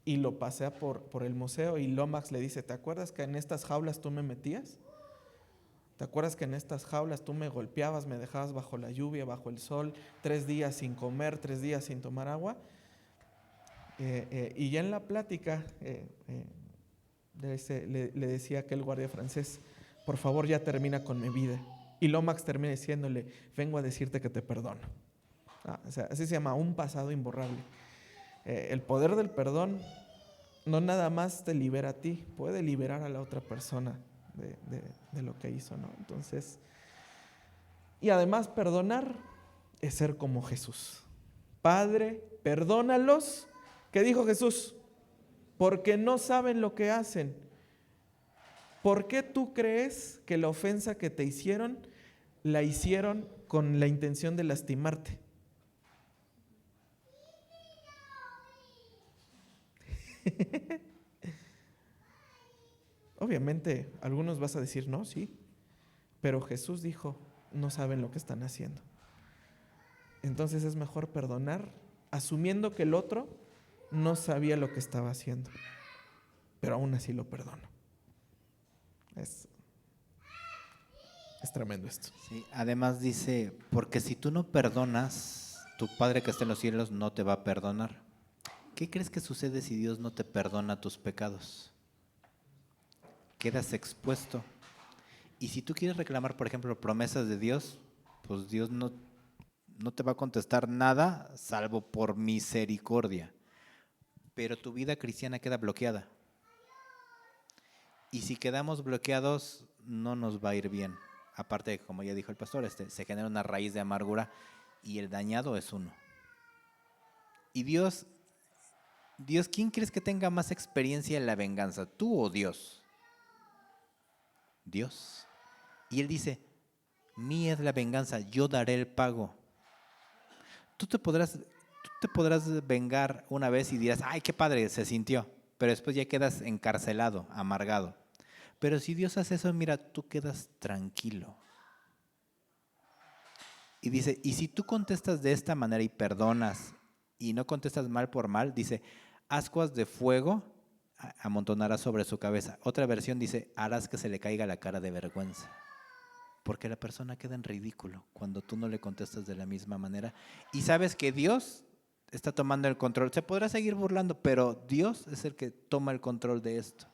Y lo pasea por el museo y Lomax le dice, ¿te acuerdas que en estas jaulas tú me metías? ¿Te acuerdas que en estas jaulas tú me golpeabas, me dejabas bajo la lluvia, bajo el sol, 3 días sin comer, 3 días sin tomar agua? Y ya en la plática le decía aquel guardia francés, por favor ya termina con mi vida. Y Lomax termina diciéndole, vengo a decirte que te perdono. O sea, así se llama, un pasado imborrable. El poder del perdón no nada más te libera a ti, puede liberar a la otra persona de lo que hizo, ¿no? Entonces, y además perdonar es ser como Jesús. Padre, perdónalos. ¿Qué dijo Jesús? Porque no saben lo que hacen. ¿Por qué tú crees que la ofensa que te hicieron, la hicieron con la intención de lastimarte? Obviamente, algunos vas a decir, no, sí, pero Jesús dijo, no saben lo que están haciendo. Entonces es mejor perdonar, asumiendo que el otro no sabía lo que estaba haciendo, pero aún así lo perdono. Es tremendo esto. Sí, además dice, porque si tú no perdonas, tu Padre que está en los cielos no te va a perdonar. ¿Qué crees que sucede si Dios no te perdona tus pecados? Quedas expuesto. Y si tú quieres reclamar, por ejemplo, promesas de Dios, pues Dios no te va a contestar nada salvo por misericordia. Pero tu vida cristiana queda bloqueada. Y si quedamos bloqueados, no nos va a ir bien. Aparte, como ya dijo el pastor, se genera una raíz de amargura y el dañado es uno. Y Dios, ¿quién crees que tenga más experiencia en la venganza? ¿Tú o Dios? Dios. Y Él dice, mía es la venganza, yo daré el pago. Tú te podrás vengar una vez y dirás, ay, qué padre, se sintió. Pero después ya quedas encarcelado, amargado. Pero si Dios hace eso, mira, tú quedas tranquilo. Y dice, y si tú contestas de esta manera y perdonas y no contestas mal por mal, dice, ascuas de fuego amontonarás sobre su cabeza. Otra versión dice, harás que se le caiga la cara de vergüenza. Porque la persona queda en ridículo cuando tú no le contestas de la misma manera. Y sabes que Dios está tomando el control. Se podrá seguir burlando, pero Dios es el que toma el control de esto.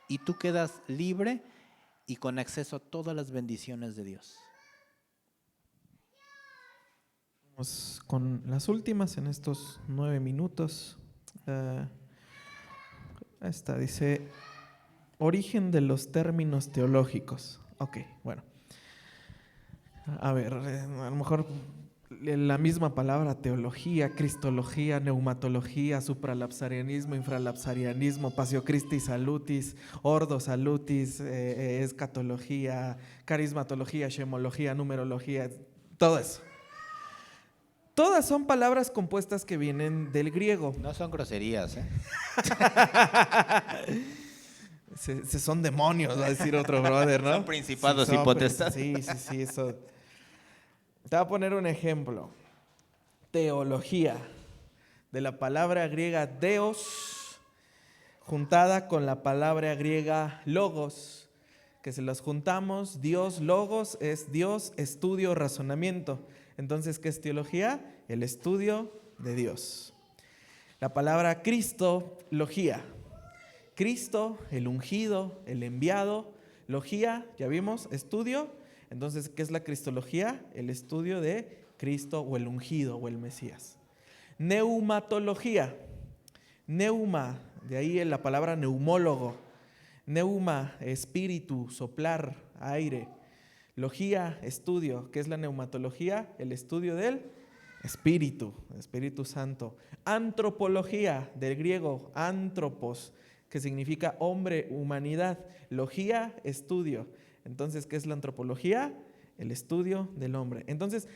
Y tú quedas libre y con acceso a todas las bendiciones de Dios. Vamos con las últimas en estos 9 minutos. Esta dice, Origen de los términos teológicos. Ok, bueno. A ver, a lo mejor la misma palabra teología, cristología, neumatología, supralapsarianismo, infralapsarianismo, passio Christi salutis, ordo salutis, escatología, carismatología, shemología, numerología, todo eso. Todas son palabras compuestas que vienen del griego. No son groserías, ¿eh? Se son demonios, va a decir otro brother, ¿no? Son principados Sí, y potestades. Sí, eso. Te voy a poner un ejemplo. Teología, de la palabra griega deos, juntada con la palabra griega logos, que si las juntamos, Dios, logos, es Dios, estudio, razonamiento. Entonces, ¿qué es teología? El estudio de Dios. La palabra cristología. Cristo, el ungido, el enviado, logía, ya vimos, estudio. Entonces, ¿qué es la cristología? El estudio de Cristo o el ungido o el Mesías. Neumatología. Neuma, de ahí la palabra neumólogo. Neuma, espíritu, soplar, aire. Logía, estudio. ¿Qué es la neumatología? El estudio del Espíritu, Espíritu Santo. Antropología, del griego antropos, que significa hombre, humanidad. Logía, estudio. Entonces, ¿qué es la antropología? El estudio del hombre. Entonces,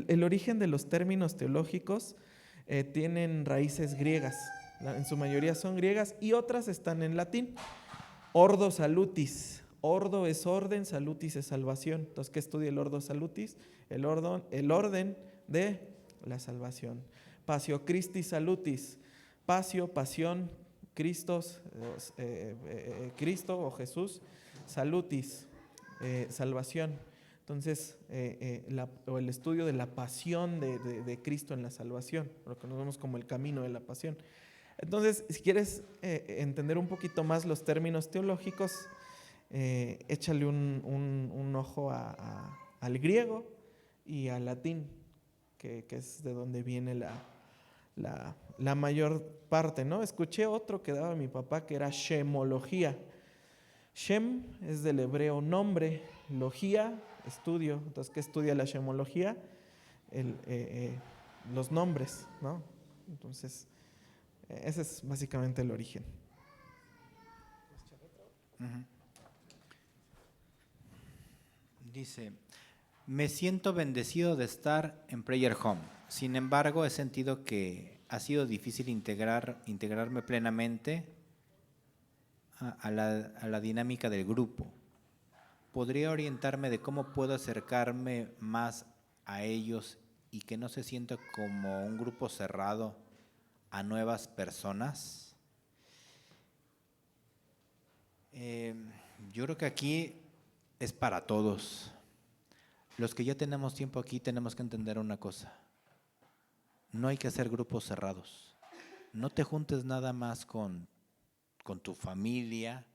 el origen de los términos teológicos tienen raíces griegas. En su mayoría son griegas y otras están en latín. Ordo salutis. Ordo es orden, salutis es salvación. Entonces, ¿qué estudia el ordo salutis? El orden de la salvación. Passio Christi salutis. Passio, pasión, Cristo o Jesús, salutis, salvación. Entonces, o el estudio de la pasión de Cristo en la salvación, lo que nos vemos como el camino de la pasión. Entonces, si quieres entender un poquito más los términos teológicos, échale un ojo al griego y al latín, que es de donde viene la mayor parte, ¿no? Escuché otro que daba mi papá que era shemología. Shem es del hebreo nombre, logía, estudio. Entonces, ¿qué estudia la shemología? Los nombres, ¿no? Entonces, ese es básicamente el origen. Uh-huh. Dice, me siento bendecido de estar en Prayer Home. Sin embargo, he sentido que ha sido difícil integrarme plenamente a la dinámica del grupo. ¿Podría orientarme de cómo puedo acercarme más a ellos y que no se sienta como un grupo cerrado a nuevas personas? Yo creo que aquí es para todos. Los que ya tenemos tiempo aquí tenemos que entender una cosa. No hay que hacer grupos cerrados. No te juntes nada más con tu familia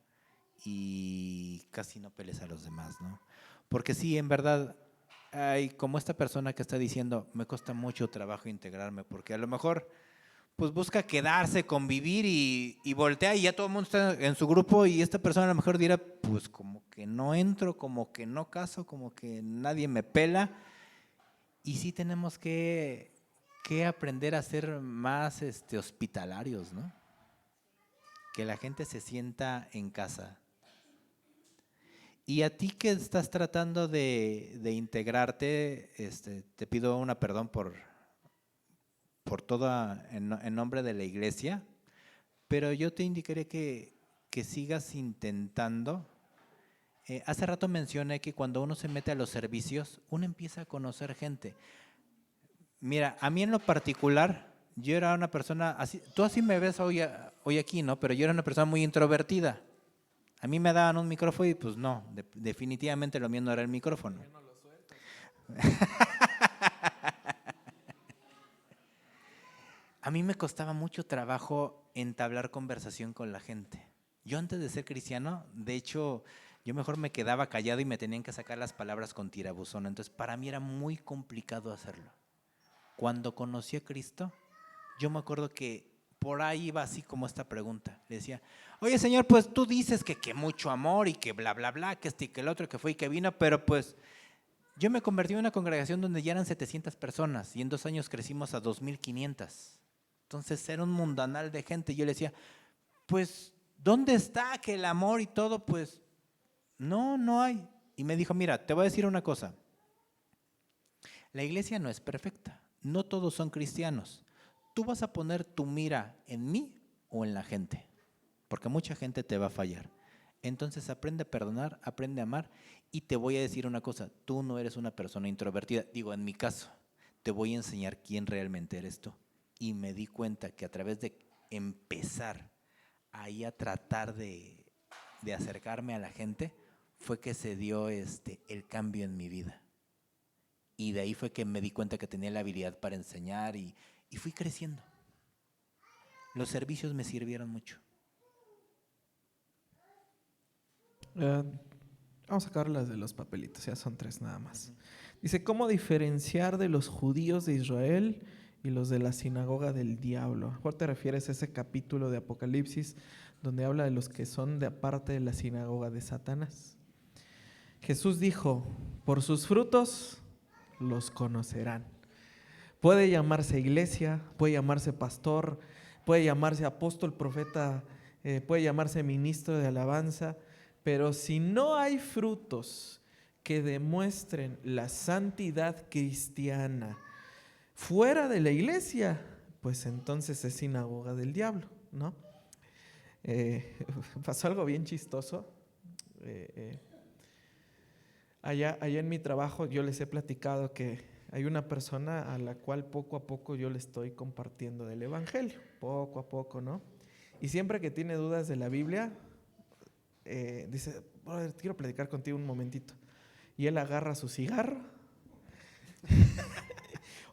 y casi no pelees a los demás, ¿no? Porque sí, en verdad, hay como esta persona que está diciendo, me cuesta mucho trabajo integrarme, porque a lo mejor pues busca quedarse, convivir y voltea y ya todo el mundo está en su grupo y esta persona a lo mejor dirá, pues como que no entro, como que no caso, como que nadie me pela. Y sí tenemos que aprender a ser más hospitalarios, ¿no? Que la gente se sienta en casa. Y a ti que estás tratando de integrarte, te pido una perdón por todo en nombre de la iglesia, pero yo te indicaré que sigas intentando. Hace rato mencioné que cuando uno se mete a los servicios, uno empieza a conocer gente. Mira, a mí en lo particular, yo era una persona, tú así me ves hoy aquí, ¿no? Pero yo era una persona muy introvertida. A mí me daban un micrófono y pues no, definitivamente lo mío no era el micrófono. No lo A mí me costaba mucho trabajo entablar conversación con la gente. Yo antes de ser cristiano, de hecho, yo mejor me quedaba callado y me tenían que sacar las palabras con tirabuzón. Entonces, para mí era muy complicado hacerlo. Cuando conocí a Cristo, yo me acuerdo que por ahí iba así como esta pregunta. Le decía, oye Señor, pues tú dices que mucho amor y que bla, bla, bla, que este y que el otro, que fue y que vino, pero pues yo me convertí en una congregación donde ya eran 700 personas y en 2 años crecimos a 2,500. Entonces era un mundanal de gente. Yo le decía, pues, ¿dónde está que el amor y todo? Pues, no hay. Y me dijo, mira, te voy a decir una cosa. La iglesia no es perfecta. No todos son cristianos. Tú vas a poner tu mira en mí o en la gente, porque mucha gente te va a fallar. Entonces aprende a perdonar, aprende a amar, y te voy a decir una cosa, tú no eres una persona introvertida. Digo, en mi caso, te voy a enseñar quién realmente eres tú. Y me di cuenta que a través de empezar ahí a tratar de acercarme a la gente, fue que se dio el cambio en mi vida. Y de ahí fue que me di cuenta que tenía la habilidad para enseñar y fui creciendo. Los servicios me sirvieron mucho. Vamos a sacar las de los papelitos, ya son 3 nada más. Dice, ¿cómo diferenciar de los judíos de Israel y los de la sinagoga del diablo? A lo mejor te refieres a ese capítulo de Apocalipsis donde habla de los que son de aparte de la sinagoga de Satanás. Jesús dijo, por sus frutos los conocerán. Puede llamarse iglesia, puede llamarse pastor, puede llamarse apóstol, profeta, puede llamarse ministro de alabanza, pero si no hay frutos que demuestren la santidad cristiana fuera de la iglesia, pues entonces es sinagoga del diablo, ¿no? Pasó algo bien chistoso. Allá en mi trabajo yo les he platicado que hay una persona a la cual poco a poco yo le estoy compartiendo del evangelio, poco a poco, ¿no? Y siempre que tiene dudas de la Biblia, dice, brother, quiero platicar contigo un momentito. Y él agarra su cigarro,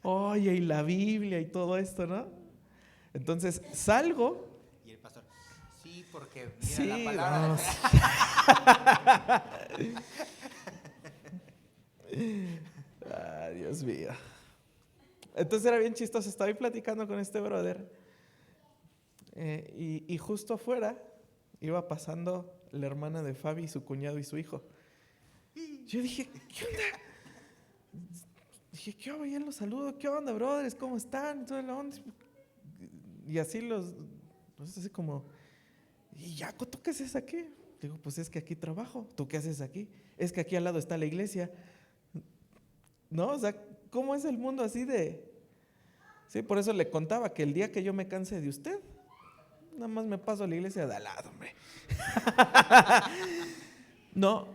oye, y la Biblia y todo esto, ¿no? Entonces salgo. Y el pastor, sí, porque mira Sí, la palabra. no, Ay, Dios mío. Entonces era bien chistoso, estaba ahí platicando con este brother y justo afuera iba pasando la hermana de Fabi, su cuñado y su hijo. Yo dije, ¿qué onda? Dije, ¿qué onda? Ya los saludo, ¿qué onda, brothers? ¿Cómo están? Y toda la onda. Y así así como, ¿y Jaco, tú qué haces aquí? Digo, pues es que aquí trabajo. ¿Tú qué haces aquí? Es que aquí al lado está la iglesia. ¿No? O sea, ¿cómo es el mundo así de...? Sí, por eso le contaba que el día que yo me canse de usted, nada más me paso a la iglesia de al lado, hombre. No.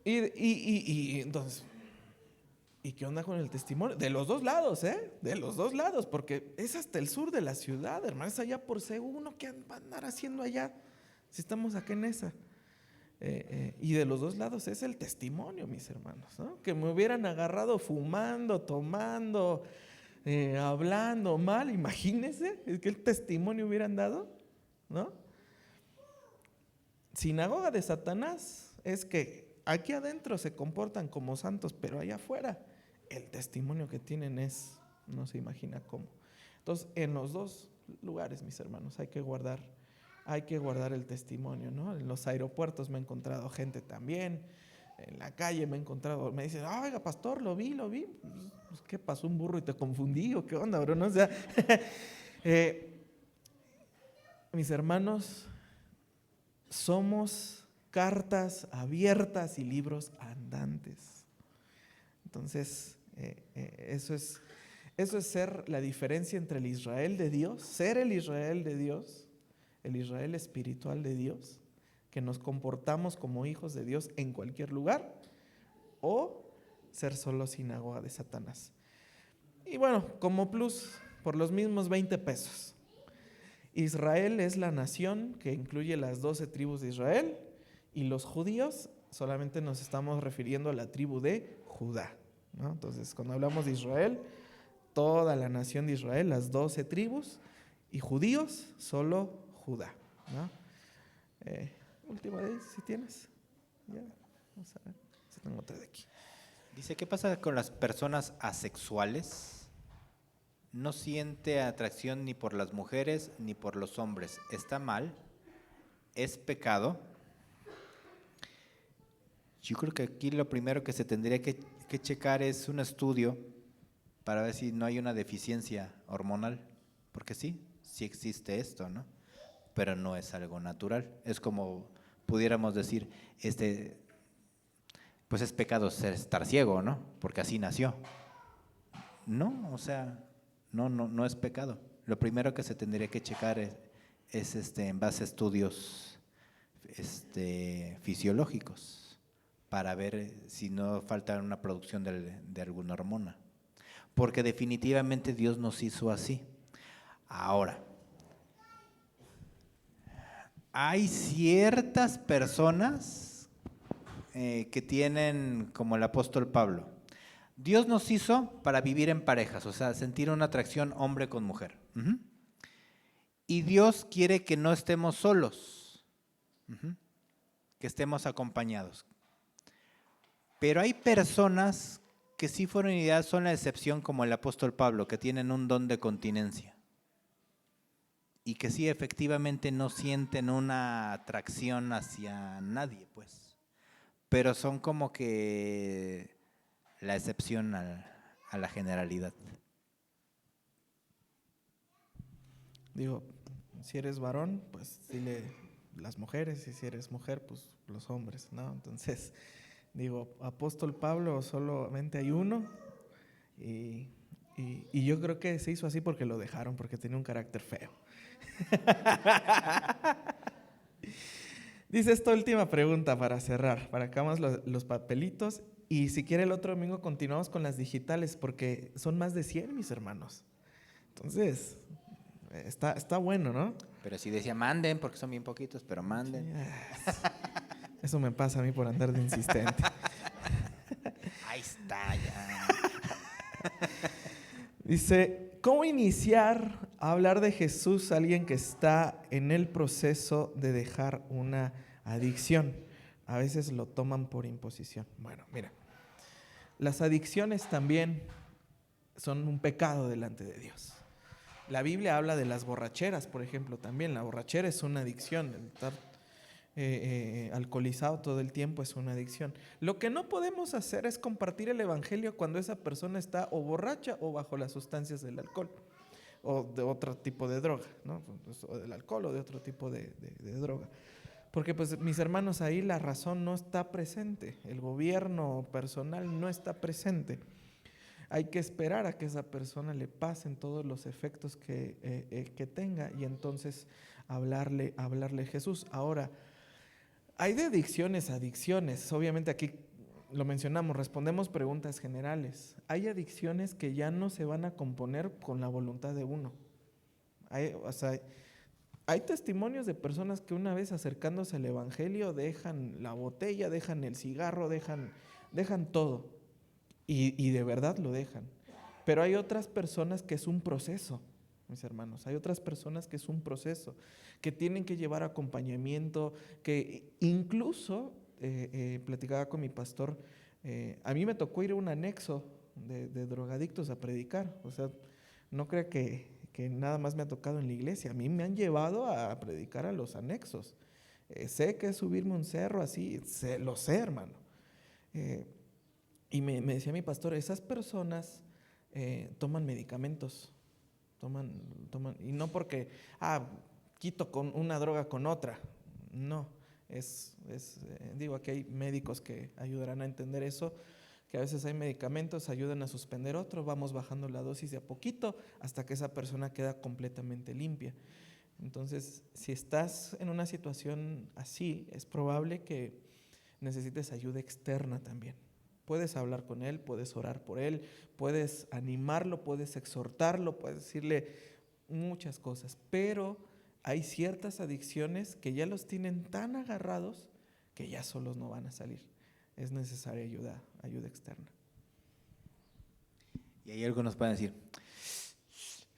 Y entonces, ¿y qué onda con el testimonio? De los dos lados, ¿eh? De los dos lados, porque es hasta el sur de la ciudad, hermano. Es allá por C1, ¿qué va a andar haciendo allá? Si estamos acá en esa. Y de los dos lados es el testimonio, mis hermanos, ¿no? Que me hubieran agarrado fumando, tomando, hablando mal, imagínense, que el testimonio hubieran dado, ¿no? Sinagoga de Satanás es que aquí adentro se comportan como santos, pero allá afuera el testimonio que tienen no se imagina cómo. Entonces, en los dos lugares, mis hermanos, hay que guardar el testimonio, ¿no? En los aeropuertos me he encontrado gente también, en la calle me he encontrado, me dicen, oiga, pastor, lo vi. Pues, ¿qué pasó, un burro y te confundí o qué onda, bro? ¿No? O sea, mis hermanos, somos cartas abiertas y libros andantes. Entonces, eso es ser la diferencia entre el Israel de Dios, ser el Israel de Dios, el Israel espiritual de Dios, que nos comportamos como hijos de Dios en cualquier lugar, o ser solo sinagoga de Satanás. Y bueno, como plus, por los mismos 20 pesos. Israel es la nación que incluye las 12 tribus de Israel, y los judíos solamente nos estamos refiriendo a la tribu de Judá, ¿no? Entonces, cuando hablamos de Israel, toda la nación de Israel, las 12 tribus, y judíos, solo Judá, ¿no? Última vez, si tienes. Ya, vamos a ver si tengo otra de aquí. Dice, ¿qué pasa con las personas asexuales? no siente atracción ni por las mujeres ni por los hombres. ¿Está mal? ¿Es pecado? Yo creo que aquí lo primero que se tendría que checar es un estudio para ver si no hay una deficiencia hormonal, porque sí existe esto, ¿no? Pero no es algo natural. Es como pudiéramos decir, pues es pecado estar ciego, ¿no? Porque así nació. No, o sea, no es pecado. Lo primero que se tendría que checar es en base a estudios fisiológicos para ver si no falta una producción de alguna hormona. Porque definitivamente Dios nos hizo así. Ahora, hay ciertas personas que tienen, como el apóstol Pablo, Dios nos hizo para vivir en parejas, o sea, sentir una atracción hombre con mujer. Uh-huh. Y Dios quiere que no estemos solos, uh-huh, que estemos acompañados. Pero hay personas que sí fueron ideadas, son la excepción, como el apóstol Pablo, que tienen un don de continencia. Y que sí efectivamente no sienten una atracción hacia nadie, pues. Pero son como que la excepción a la generalidad. Digo, si eres varón, pues dile las mujeres, y si eres mujer, pues los hombres, ¿no? Entonces, digo, apóstol Pablo solamente hay uno, y yo creo que se hizo así porque lo dejaron, porque tenía un carácter feo. Dice esta última pregunta para cerrar, para acá más los papelitos, y si quiere el otro domingo continuamos con las digitales, porque son más de 100, mis hermanos. Entonces, está bueno, ¿no? Pero sí decía manden, porque son bien poquitos, pero manden. Sí, eso me pasa a mí por andar de insistente. Ahí está, ya. Dice, ¿cómo iniciar a hablar de Jesús a alguien que está en el proceso de dejar una adicción? A veces lo toman por imposición. Bueno, mira, las adicciones también son un pecado delante de Dios. La Biblia habla de las borracheras, por ejemplo, también. La borrachera es una adicción, el estar alcoholizado todo el tiempo es una adicción. Lo que no podemos hacer es compartir el evangelio cuando esa persona está o borracha o bajo las sustancias del alcohol o de otro tipo de droga, ¿no? O del alcohol o de otro tipo de droga. Porque pues mis hermanos, ahí la razón no está presente, el gobierno personal no está presente. Hay que esperar a que esa persona le pasen todos los efectos que tenga y entonces hablarle Jesús. Ahora, hay de adicciones a adicciones. Obviamente aquí lo mencionamos, respondemos preguntas generales. Hay adicciones que ya no se van a componer con la voluntad de uno. Hay testimonios de personas que una vez acercándose al evangelio dejan la botella, dejan el cigarro, dejan todo. Y de verdad lo dejan. Pero hay otras personas que es un proceso, mis hermanos. Hay otras personas que es un proceso, que tienen que llevar acompañamiento, que incluso, platicaba con mi pastor, a mí me tocó ir a un anexo de drogadictos a predicar. O sea, no crea que nada más me ha tocado en la iglesia. A mí me han llevado a predicar a los anexos. Sé que es subirme un cerro así, lo sé, hermano. Y me decía mi pastor, esas personas toman medicamentos, toman, y no porque, quito con una droga con otra, no, digo, aquí hay médicos que ayudarán a entender eso, que a veces hay medicamentos, ayudan a suspender otro, vamos bajando la dosis de a poquito hasta que esa persona queda completamente limpia. Entonces, si estás en una situación así, es probable que necesites ayuda externa también. Puedes hablar con él, puedes orar por él, puedes animarlo, puedes exhortarlo, puedes decirle muchas cosas, pero hay ciertas adicciones que ya los tienen tan agarrados que ya solos no van a salir. Es necesaria ayuda externa. Y ahí algunos pueden decir,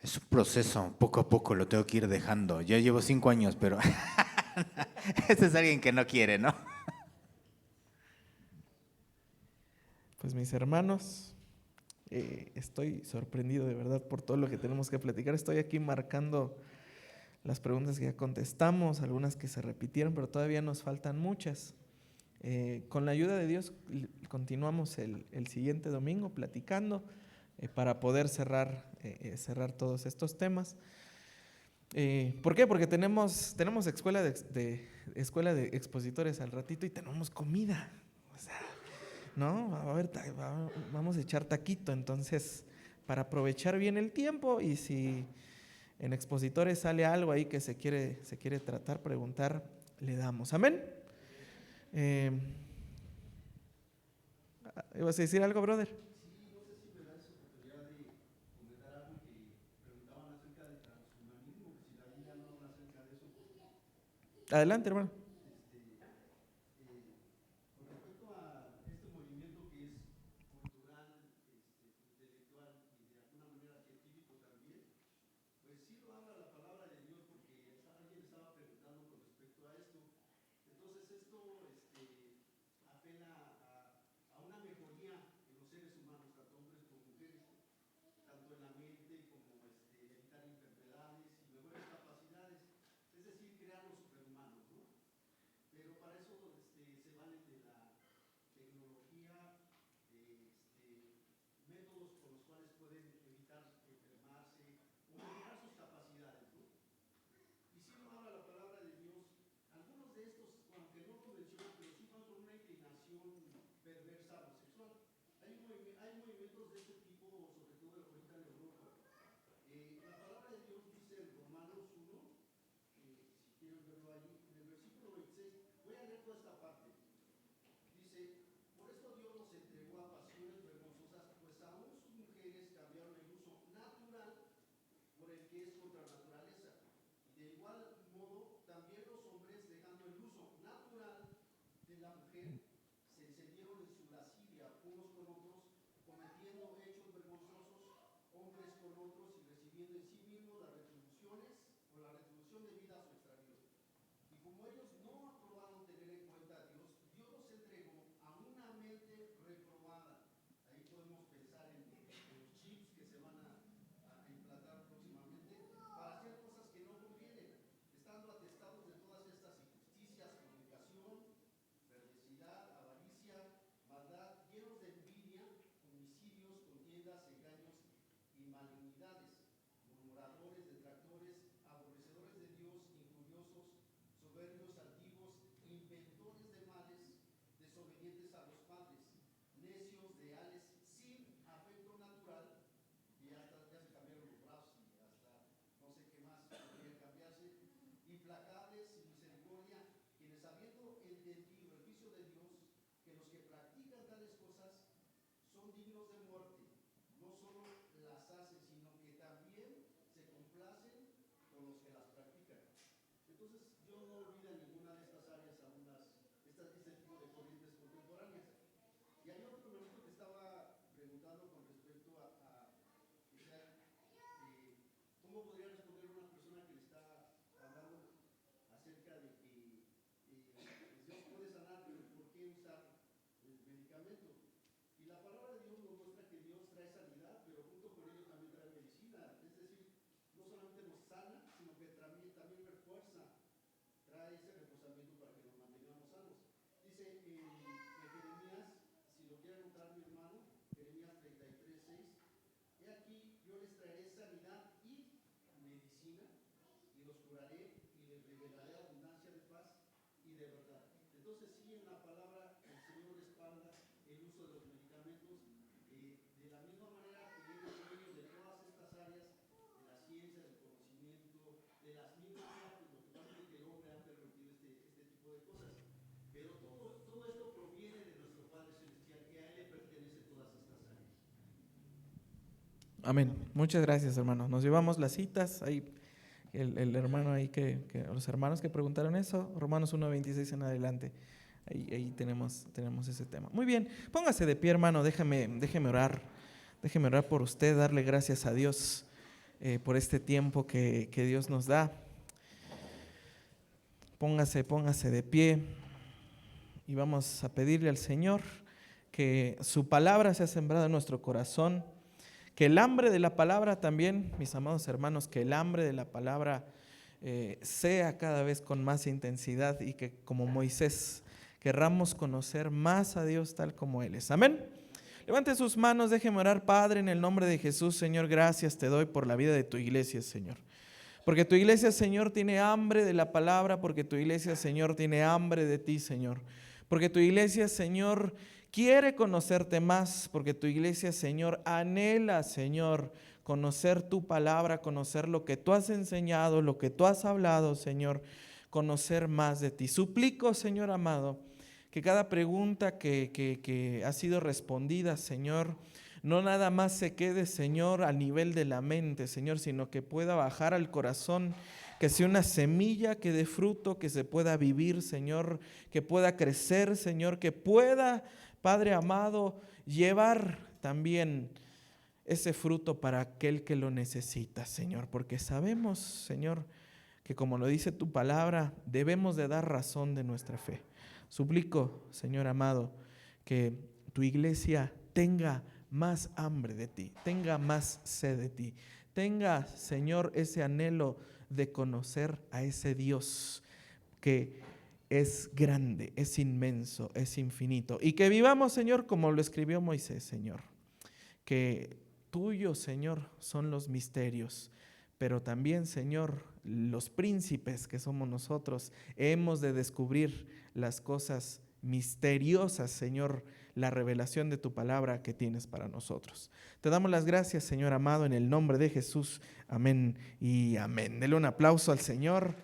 es un proceso, poco a poco lo tengo que ir dejando. Yo llevo 5 años, pero este es alguien que no quiere, ¿no? Pues mis hermanos, estoy sorprendido de verdad por todo lo que tenemos que platicar. Estoy aquí marcando las preguntas que ya contestamos, algunas que se repitieron, pero todavía nos faltan muchas. Con la ayuda de Dios continuamos el siguiente domingo platicando para poder cerrar todos estos temas. ¿Por qué? Porque tenemos escuela de expositores al ratito y tenemos comida. O sea, ¿no? Vamos a echar taquito, entonces, para aprovechar bien el tiempo, y si en expositores sale algo ahí que se quiere tratar, preguntar, le damos. Amén. ¿Ibas a decir algo, brother? Sí, no sé si me da esa oportunidad de comentar algo que preguntaban acerca del transhumanismo, que si la Biblia no habla acerca de eso. Adelante, hermano. Con respecto a este movimiento que es cultural, intelectual y de alguna manera científico también, pues sí lo habla la palabra de Dios, porque alguien estaba preguntando con respecto a esto. Entonces esto apela a una mejoría en los seres humanos, tanto hombres como mujeres, tanto en la mente como evitar enfermedades y mejores capacidades, es decir, crear los superhumanos, ¿no? Pero para eso se valen de la tecnología, métodos con los cuales pueden evitar enfermarse o mejorar sus capacidades, ¿no? Y si uno habla la palabra de Dios, algunos de estos, aunque no lo mencionan, pero sí van con una inclinación perversa o sexual. Hay movimientos de este tipo, sobre todo ahorita en Europa. La palabra de Dios dice en Romanos 1, si quieren verlo allí, en el versículo 26, voy a leer toda esta parte. Dice, por esto Dios los entregó a pasiones vergonzosas, pues aún sus mujeres cambiaron el uso natural por el que es contra naturaleza. Y de igual modo, también los hombres, dejando el uso natural de la mujer, se encendieron en su lascivia unos con otros, cometiendo hechos vergonzosos hombres con otros y recibiendo en sí mismos las retribuciones o la retribución debida a su extravío. Y como ellos no aprobaron tener en cuenta a Dios, Dios los entregó a una mente reprobada. Ahí podemos pensar en los chips que se van a implantar próximamente para hacer cosas que no convienen, estando atestados de todas estas injusticias, fornicación, perversidad, avaricia, maldad, llenos de envidia, homicidios, contiendas, engaños y malignidades, murmuradores, detractores, aborrecedores de Dios, injuriosos, soberbios, altivos, inventores de males, desobedientes a los padres, necios, leales, sin afecto natural, y hasta ya se cambiaron los brazos y hasta no sé qué más podría cambiarse, implacables, sin misericordia, quienes habiendo entendido el juicio de Dios, que los que practican tales cosas son dignos de muerte, no solo las hacen, sino que también se complacen con los que las practican. Entonces, Dios no olvida ninguna de estas áreas aún este tipo de corrientes contemporáneas. Y hay otro hermanito que estaba preguntando con respecto ¿cómo podría responder una persona que le está hablando acerca de que Dios puede sanar, pero ¿por qué usar el medicamento? Y la palabra de Dios nos muestra que Dios trae sanidad, pero junto con ello también trae medicina. Es decir, no solamente nos sana, sino que también refuerza, trae ese reforzamiento para que nos mantengamos sanos. Dice en Jeremías, si lo quiere anotar mi hermano, Jeremías 33:6, he aquí yo les traeré sanidad y medicina, y los curaré y les revelaré abundancia de paz y de verdad. Entonces sí, en la palabra el Señor respalda el uso de los medicamentos, de la misma manera que Él es dueño de todas estas áreas, de la ciencia, del conocimiento, de las mismas artes. Lo que pasa es que el hombre ha permitido este tipo de cosas. Pero todo esto proviene de nuestro Padre Celestial, que a Él le pertenecen todas estas áreas. Amén. Muchas gracias, hermano. Nos llevamos las citas. Ahí el hermano ahí los hermanos que preguntaron eso, Romanos 1:26 en adelante. Ahí tenemos ese tema. Muy bien, póngase de pie, hermano. Déjeme orar. Déjeme orar por usted, darle gracias a Dios por este tiempo que Dios nos da. Póngase de pie y vamos a pedirle al Señor que su palabra sea sembrada en nuestro corazón, Que el hambre de la palabra también, mis amados hermanos, que el hambre de la palabra sea cada vez con más intensidad y que como Moisés querramos conocer más a Dios tal como Él es. Amén. Levante sus manos, déjeme orar. Padre, en el nombre de Jesús, Señor, gracias te doy por la vida de tu iglesia, Señor. Porque tu iglesia, Señor, tiene hambre de la palabra, porque tu iglesia, Señor, tiene hambre de ti, Señor. Porque tu iglesia, Señor, quiere conocerte más, porque tu iglesia, Señor, anhela, Señor, conocer tu palabra, conocer lo que tú has enseñado, lo que tú has hablado, Señor, conocer más de ti. Suplico, Señor amado, que cada pregunta que ha sido respondida, Señor, no nada más se quede, Señor, a nivel de la mente, Señor, sino que pueda bajar al corazón, que sea una semilla que dé fruto, que se pueda vivir, Señor, que pueda crecer, Señor, que pueda, Padre amado, llevar también ese fruto para aquel que lo necesita, Señor, porque sabemos, Señor, que como lo dice tu palabra, debemos de dar razón de nuestra fe. Suplico, Señor amado, que tu iglesia tenga más hambre de ti, tenga más sed de ti, tenga, Señor, ese anhelo de conocer a ese Dios que es grande, es inmenso, es infinito. Y que vivamos, Señor, como lo escribió Moisés, Señor, que tuyos, Señor, son los misterios, pero también, Señor, los príncipes que somos nosotros, hemos de descubrir las cosas misteriosas, Señor, la revelación de tu palabra que tienes para nosotros. Te damos las gracias, Señor amado, en el nombre de Jesús. Amén y amén. Dele un aplauso al Señor.